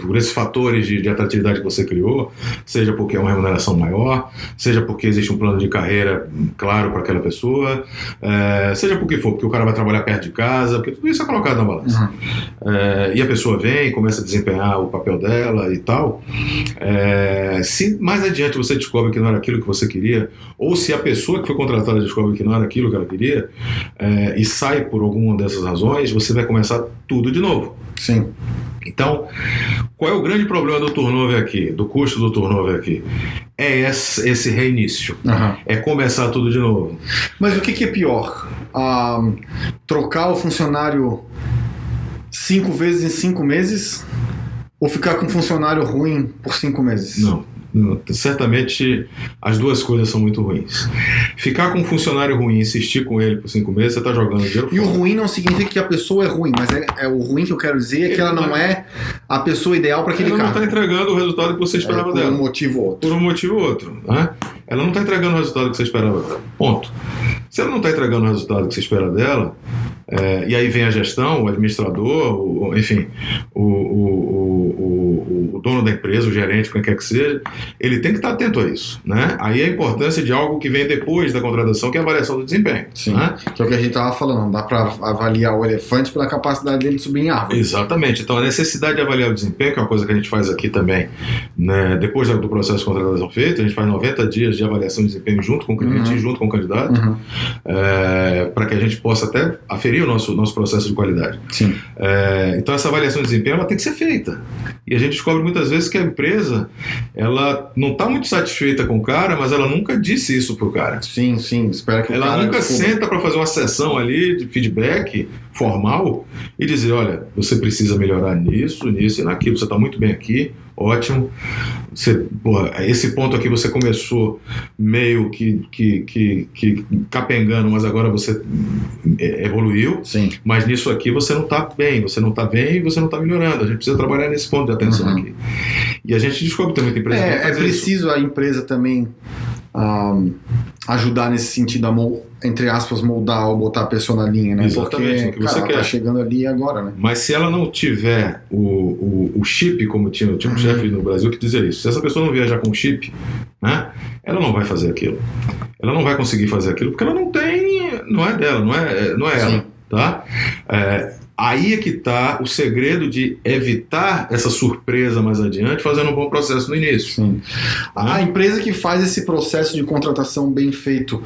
por esses fatores de atratividade que você criou, seja porque é uma remuneração maior, seja porque existe um plano de carreira claro para aquela pessoa, seja porque for, porque o cara vai trabalhar perto de casa, porque tudo isso é colocado na balança. E a pessoa vem, começa a desempenhar o papel dela e tal. Se mais adiante você descobre que não era aquilo que você queria, ou se a pessoa que foi contratada descobre que não era aquilo que ela queria, e sai por alguma dessas razões, você vai começar tudo de novo. Sim. Então, qual é o grande problema do turnover aqui, do custo do turnover aqui? É esse reinício. É começar tudo de novo. Mas o que é pior? Trocar o funcionário 5 vezes em 5 meses ou ficar com um funcionário ruim por 5 meses? Não. Certamente as duas coisas são muito ruins. Ficar com um funcionário ruim e insistir com ele por 5 meses, você está jogando dinheiro fora. E o ruim não significa que a pessoa é ruim, mas o ruim que eu quero dizer é que ela não é a pessoa ideal para aquele cargo. Ela não está entregando o resultado que você esperava dela. Por um motivo ou outro. Por um motivo ou outro. Né? Ela não está entregando o resultado que você esperava dela. Ponto. Se ela não está entregando o resultado que você espera dela, e aí vem a gestão, o administrador, enfim, o dono da empresa, o gerente, quem quer que seja, ele tem que estar atento a isso, né? Aí a importância de algo que vem depois da contratação, que é a avaliação do desempenho. Sim, né? Que é o que a gente estava falando, não dá para avaliar o elefante pela capacidade dele de subir em árvore. Exatamente, então a necessidade de avaliar o desempenho, que é uma coisa que a gente faz aqui também, né? Depois do processo de contratação feito, a gente faz 90 dias de avaliação de desempenho junto com o cliente e junto com o candidato, para que a gente possa até aferir o nosso processo de qualidade. Sim. Então essa avaliação de desempenho ela tem que ser feita. E a gente descobre muitas vezes que a empresa ela não está muito satisfeita com o cara, mas ela nunca disse isso pro cara. Sim, espera que ela nunca senta para fazer uma sessão ali de feedback formal e dizer, olha, você precisa melhorar nisso e naquilo, você está muito bem aqui, ótimo. Esse ponto aqui você começou meio que capengando, mas agora você evoluiu. Sim. Mas nisso aqui você não está bem, você não está melhorando. A gente precisa trabalhar nesse ponto de atenção aqui. E a gente descobre que tem muita empresa que faz preciso a empresa também ajudar nesse sentido, entre aspas, moldar ou botar a pessoa na linha, né? Exatamente, porque ela tá chegando ali agora, né? Mas se ela não tiver o chip, como tinha um chefe no Brasil que dizia isso, se essa pessoa não viajar com o chip, né, ela não vai fazer aquilo. Ela não vai conseguir fazer aquilo porque ela não tem, não é dela, não é ela, tá? Aí é que está o segredo de evitar essa surpresa mais adiante, fazendo um bom processo no início. Sim. A empresa que faz esse processo de contratação bem feito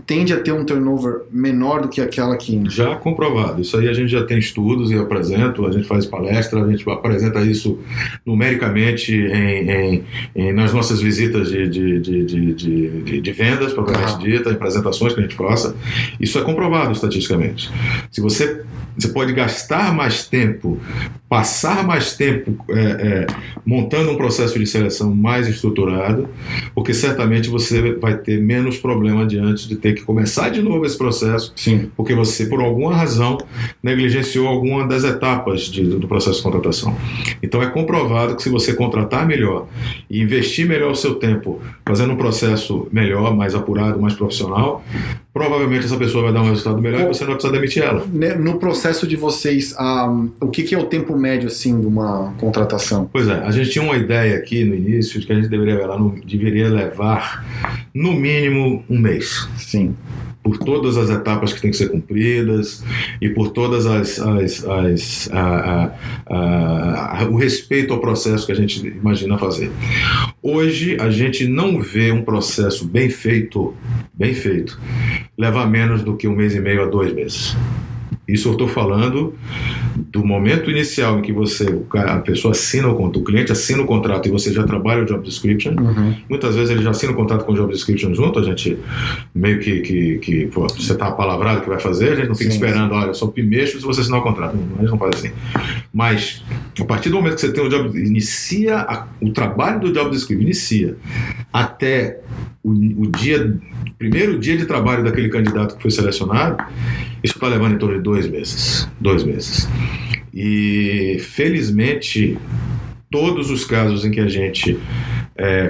tende a ter um turnover menor do que aquela que... Já comprovado. Isso aí a gente já tem estudos e eu apresento, a gente faz palestra, a gente apresenta isso numericamente nas nossas visitas de vendas, propriamente dita, apresentações que a gente faça. Isso é comprovado estatisticamente. Se você pode gastar mais tempo, passar mais tempo montando um processo de seleção mais estruturado, porque certamente você vai ter menos problema adiante de ter que começar de novo esse processo, Sim. porque você, por alguma razão, negligenciou alguma das etapas do processo de contratação. Então é comprovado que se você contratar melhor e investir melhor o seu tempo, fazendo um processo melhor, mais apurado, mais profissional, provavelmente essa pessoa vai dar um resultado melhor e você não vai precisar demitir ela. No processo de vocês, o que é o tempo médio assim de uma contratação? Pois é, a gente tinha uma ideia aqui no início de que a gente deveria levar no mínimo um mês. Sim. Por todas as etapas que têm que ser cumpridas e por todas o respeito ao processo que a gente imagina fazer. Hoje a gente não vê um processo bem feito, levar menos do que 1 mês e meio a 2 meses. Isso eu estou falando do momento inicial em que a pessoa assina o cliente assina o contrato e você já trabalha o job description. Muitas vezes ele já assina o contrato com o job description junto, a gente meio que você está apalavrado que vai fazer, a gente não fica esperando, olha, só mexo se você assinar o contrato. A gente não faz assim. Mas a partir do momento que você tem o trabalho do job description até o primeiro dia de trabalho daquele candidato que foi selecionado, isso está levando em torno de 2 meses. 2 meses. E, felizmente, todos os casos em que a gente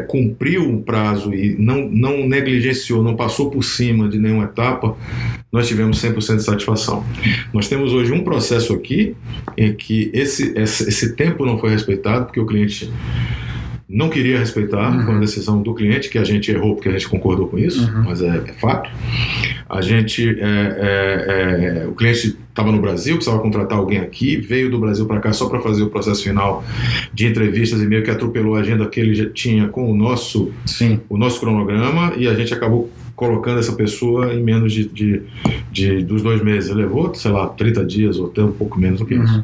cumpriu um prazo e não negligenciou, não passou por cima de nenhuma etapa, nós tivemos 100% de satisfação. Nós temos hoje um processo aqui em que esse tempo não foi respeitado, porque o cliente não queria respeitar, foi uma decisão do cliente, que a gente errou porque a gente concordou com isso, mas é fato. A gente, o cliente estava no Brasil, precisava contratar alguém aqui, veio do Brasil para cá só para fazer o processo final de entrevistas e meio que atropelou a agenda que ele já tinha com o nosso cronograma, e a gente acabou colocando essa pessoa em menos dos 2 meses. Levou, sei lá, 30 dias ou até um pouco menos do que isso.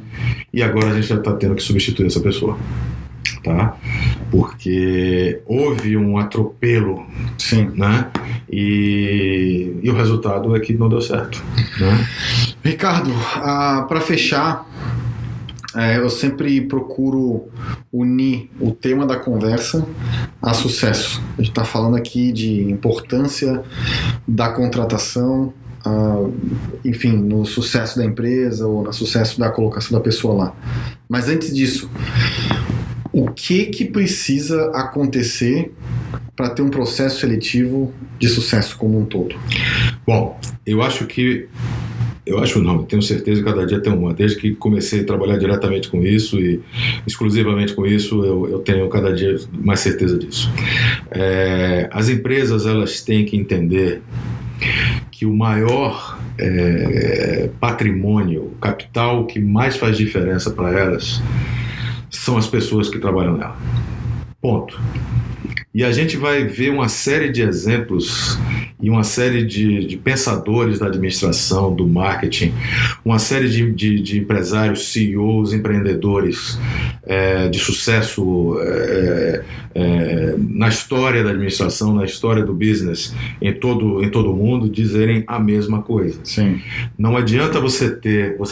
E agora a gente já está tendo que substituir essa pessoa. Tá? Porque houve um atropelo, né? E o resultado é que não deu certo, né? Ricardo, para fechar, eu sempre procuro unir o tema da conversa a sucesso. A gente está falando aqui de importância da contratação, enfim, no sucesso da empresa ou no sucesso da colocação da pessoa lá. Mas antes disso, o que precisa acontecer para ter um processo seletivo de sucesso como um todo? Bom, eu acho que Eu acho não, eu tenho certeza que cada dia tem uma. Desde que comecei a trabalhar diretamente com isso e exclusivamente com isso, eu tenho cada dia mais certeza disso. As empresas, elas têm que entender que o maior patrimônio, o capital que mais faz diferença para elas são as pessoas que trabalham nela. Ponto. E a gente vai ver uma série de exemplos e uma série de pensadores da administração, do marketing, uma série de empresários, CEOs, empreendedores de sucesso na história da administração, na história do business, em todo o mundo, dizerem a mesma coisa. Sim. Não adianta você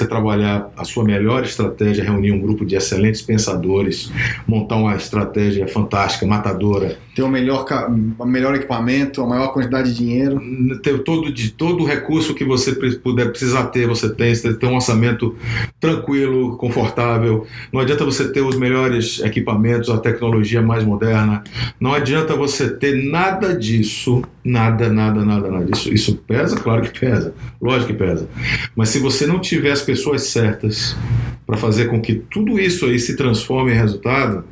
trabalhar a sua melhor estratégia, reunir um grupo de excelentes pensadores, montar uma estratégia fantástica, matadora, ter o melhor equipamento, a maior quantidade de dinheiro. Ter todo o recurso que você precisar ter, você tem um orçamento tranquilo, confortável. Não adianta você ter os melhores equipamentos, a tecnologia mais moderna. Não adianta você ter nada disso, nada disso. Isso pesa? Claro que pesa. Lógico que pesa. Mas se você não tiver as pessoas certas para fazer com que tudo isso aí se transforme em resultado,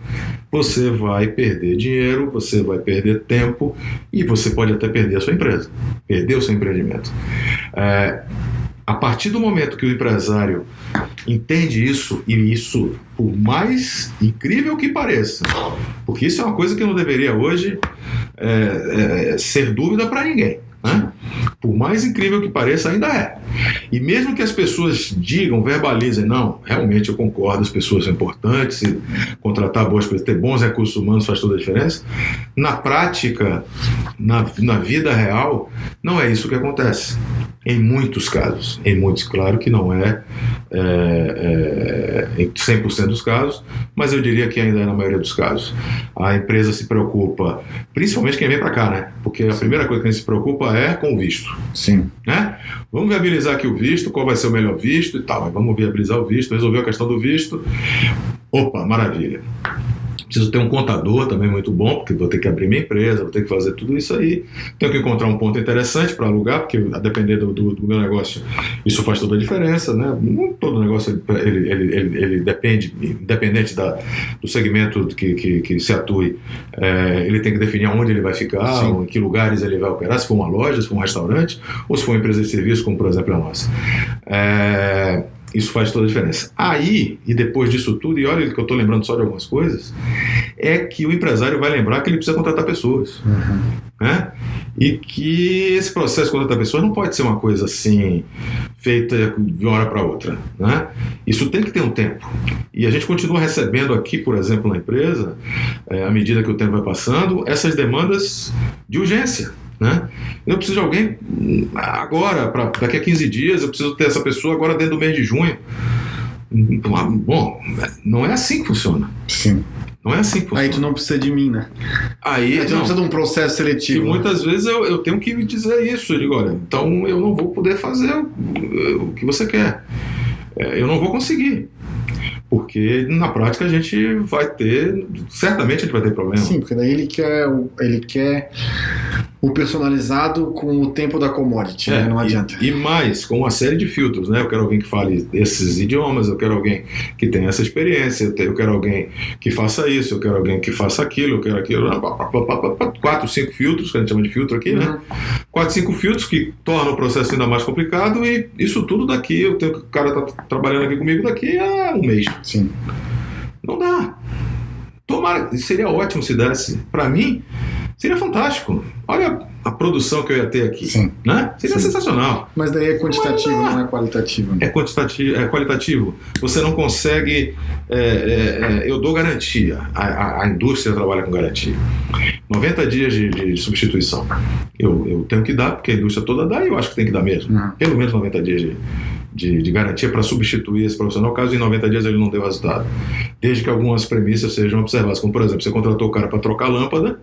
você vai perder dinheiro, você vai perder tempo e você pode até perder a sua empresa, perder o seu empreendimento. A partir do momento que o empresário entende isso, e isso, por mais incrível que pareça, porque isso é uma coisa que não deveria hoje ser dúvida para ninguém, né? Por mais incrível que pareça, ainda é. E mesmo que as pessoas digam, verbalizem, não, realmente eu concordo, as pessoas são importantes, contratar boas pessoas, ter bons recursos humanos faz toda a diferença, na prática, na vida real, não é isso que acontece. Em muitos casos, claro que não em 100% dos casos, mas eu diria que ainda é na maioria dos casos. A empresa se preocupa, principalmente quem vem para cá, né? Porque a primeira coisa que a gente se preocupa é com o visto. Sim. Né? Vamos viabilizar aqui o visto, qual vai ser o melhor visto e tal. Vamos viabilizar o visto, resolver a questão do visto. Opa, maravilha. Preciso ter um contador também muito bom, porque vou ter que abrir minha empresa, vou ter que fazer tudo isso aí. Tenho que encontrar um ponto interessante para alugar, porque a depender do meu negócio, isso faz toda a diferença, né? Todo negócio ele depende, independente do segmento que se atue, ele tem que definir onde ele vai ficar, em que lugares ele vai operar, se for uma loja, se for um restaurante, ou se for uma empresa de serviço, como por exemplo a nossa. Isso faz toda a diferença. Aí, e depois disso tudo, e olha que eu estou lembrando só de algumas coisas, é que o empresário vai lembrar que ele precisa contratar pessoas. Né? E que esse processo de contratar pessoas não pode ser uma coisa assim, feita de uma hora para outra. Né? Isso tem que ter um tempo. E a gente continua recebendo aqui, por exemplo, na empresa, à medida que o tempo vai passando, essas demandas de urgência. Né? Eu preciso de alguém agora, daqui a 15 dias, eu preciso ter essa pessoa agora dentro do mês de junho. Bom, não é assim que funciona. Sim. Não é assim que funciona. Aí tu não precisa de mim, né? Aí tu não precisa de um processo seletivo. E muitas vezes eu tenho que dizer isso. Eu digo, olha, então eu não vou poder fazer o que você quer. Eu não vou conseguir. Porque na prática a gente certamente a gente vai ter problema. Sim, porque daí ele quer o personalizado com o tempo da commodity, né? Não adianta. E mais, com uma série de filtros, né? Eu quero alguém que fale esses idiomas, eu quero alguém que tenha essa experiência, eu quero alguém que faça isso, eu quero alguém que faça aquilo, eu quero aquilo. 4, 5 filtros, que a gente chama de filtro aqui, né? 4, 5 filtros que tornam o processo ainda mais complicado, e isso tudo daqui, eu tenho que o cara tá trabalhando aqui comigo daqui a um mês. Sim. Não dá. Tomara, seria ótimo se desse. Para mim, seria fantástico. Olha a produção que eu ia ter aqui. Sim. Né? Seria sensacional. Mas daí é quantitativo, não é qualitativo. Né? É qualitativo. Você não consegue... eu dou garantia. A indústria trabalha com garantia. 90 dias de substituição. Eu tenho que dar, porque a indústria toda dá, e eu acho que tem que dar mesmo. Pelo menos 90 dias de garantia para substituir esse profissional, caso em 90 dias ele não dê o resultado. Desde que algumas premissas sejam observadas, como por exemplo, você contratou o cara para trocar a lâmpada,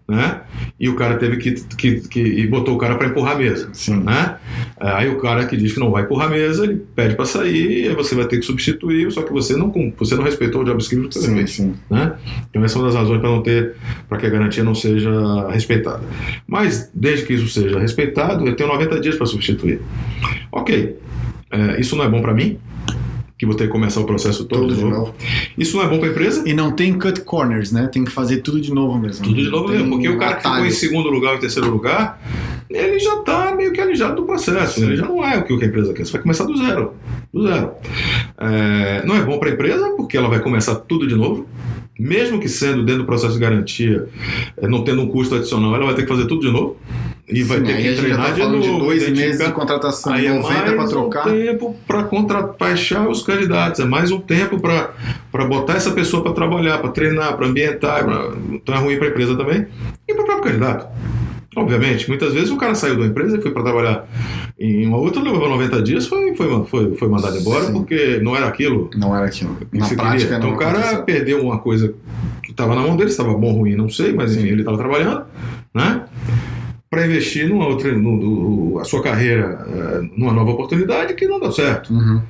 né? E o cara teve que botou o cara para empurrar a mesa. Sim. Né? Aí o cara que diz que não vai empurrar a mesa, ele pede para sair, e aí você vai ter que substituir, só que você não respeitou o job script que você fez. Sim. Né? Então essa é uma das razões para que a garantia não seja respeitada. Mas desde que isso seja respeitado, eu tenho 90 dias para substituir. Ok. isso não é bom para mim, que vou ter que começar o processo todo de novo. Isso não é bom para a empresa. E não tem cut corners, né? Tem que fazer tudo de novo mesmo. Tudo de novo mesmo, porque o cara que ficou em segundo lugar ou em terceiro lugar, ele já está meio que alijado do processo. Sim. Ele já não é o que a empresa quer. Você vai começar do zero. Não é bom para a empresa, porque ela vai começar tudo de novo. Mesmo que sendo dentro do processo de garantia, não tendo um custo adicional, ela vai ter que fazer tudo de novo. E vai ter que treinar de novo. De 2 meses de contratação, aí 90 para trocar. É mais um tempo para achar os candidatos, é mais um tempo para botar essa pessoa para trabalhar, para treinar, para ambientar. Então é ruim para a empresa também e para o próprio candidato. Obviamente, muitas vezes o cara saiu da empresa e foi para trabalhar em uma outra, levou 90 dias, foi mandado embora. Sim. Porque não era aquilo. Não era aquilo. Na prática, então o cara perdeu uma coisa que estava na mão dele, estava bom ou ruim, não sei, mas enfim, ele estava trabalhando, né? Para investir a sua carreira numa nova oportunidade que não deu certo. Uhum.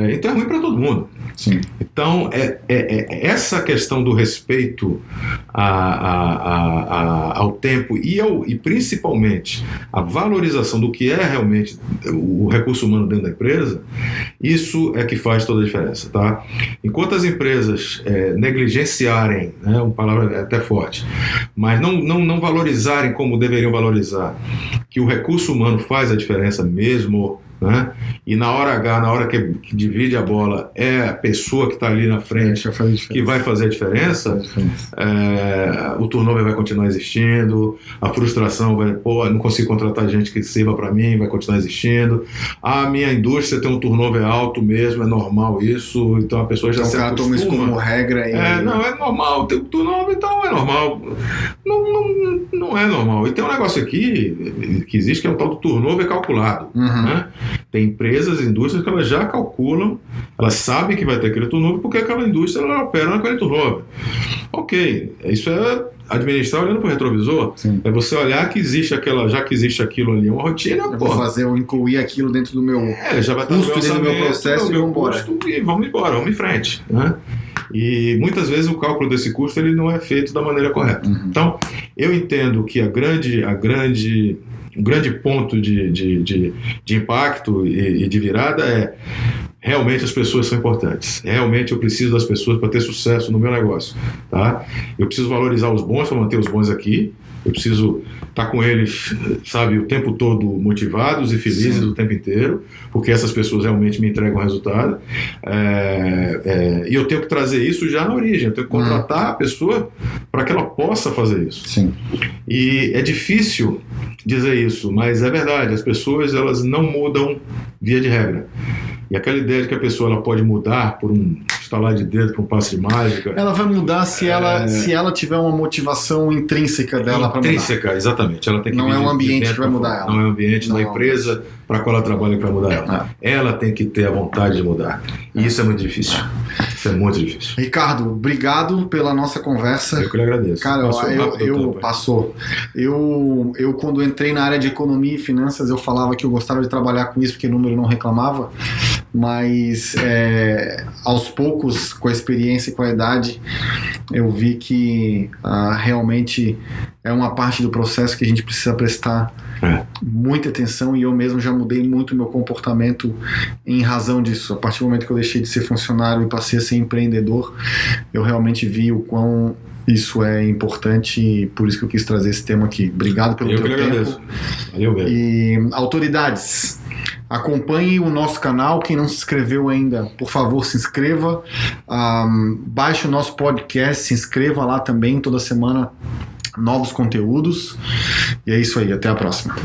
Então é ruim para todo mundo. Sim. Então essa questão do respeito ao tempo e principalmente a valorização do que é realmente o recurso humano dentro da empresa, isso é que faz toda a diferença, tá? Enquanto as empresas negligenciarem, né, uma palavra até forte, mas não valorizarem como deveriam valorizar, que o recurso humano faz a diferença mesmo, né? E na hora H, na hora que divide a bola, é a pessoa que está ali na frente que vai fazer a diferença, o turnover vai continuar existindo, a frustração vai, não consigo contratar gente que sirva para mim, vai continuar existindo. A minha indústria tem um turnover alto mesmo, é normal isso, então a pessoa já se acostuma. Toma isso como regra. Não, é normal, tem o turnover, então é normal. Não é normal. E tem um negócio aqui que existe, que é um tal do turnover calculado, né? Tem empresas, indústrias que elas já calculam, elas sabem que vai ter aquele turnover porque aquela indústria ela opera naquele turnover. Ok, isso é administrar olhando para o retrovisor. Sim. É você olhar que existe já que existe aquilo ali, uma rotina. Eu incluir aquilo dentro do meu já vai custo, dentro do meu processo, e vamos embora, vamos em frente, né? E muitas vezes o cálculo desse custo ele não é feito da maneira correta. Uhum. Então, eu entendo que o grande ponto de impacto e de virada é realmente as pessoas são importantes. Realmente eu preciso das pessoas para ter sucesso no meu negócio. Tá? Eu preciso valorizar os bons para manter os bons aqui. Eu preciso estar com eles, sabe, o tempo todo motivados e felizes. Sim. O tempo inteiro, porque essas pessoas realmente me entregam resultado. E eu tenho que trazer isso já na origem. Eu tenho que contratar a pessoa para que ela possa fazer isso. Sim. E é difícil dizer isso, mas é verdade. As pessoas elas não mudam via de regra. E aquela ideia de que a pessoa ela pode mudar por um estalar de dedo, por um passe de mágica... Ela vai mudar se ela tiver uma motivação intrínseca dela para mudar. Intrínseca, exatamente. Ela tem que não é o ambiente que vai mudar ela. Não é o ambiente da empresa para a qual ela trabalha que vai mudar ela. Ela tem que ter a vontade de mudar. E isso é muito difícil. Isso é muito difícil. Ricardo, obrigado pela nossa conversa. Eu que lhe agradeço. Cara, passou. Eu quando entrei na área de economia e finanças, eu falava que eu gostava de trabalhar com isso porque o número não reclamava, mas aos poucos, com a experiência e com a idade, eu vi que realmente é uma parte do processo que a gente precisa prestar muita atenção, e eu mesmo já mudei muito meu comportamento em razão disso. A partir do momento que eu deixei de ser funcionário e passei a ser empreendedor, eu realmente vi o quão isso é importante, e por isso que eu quis trazer esse tema aqui. Obrigado pelo teu tempo. Agradeço. Valeu, velho. E autoridades, acompanhe o nosso canal. Quem não se inscreveu ainda, por favor, se inscreva. Baixe o nosso podcast, se inscreva lá também. Toda semana novos conteúdos. E é isso aí, até a próxima.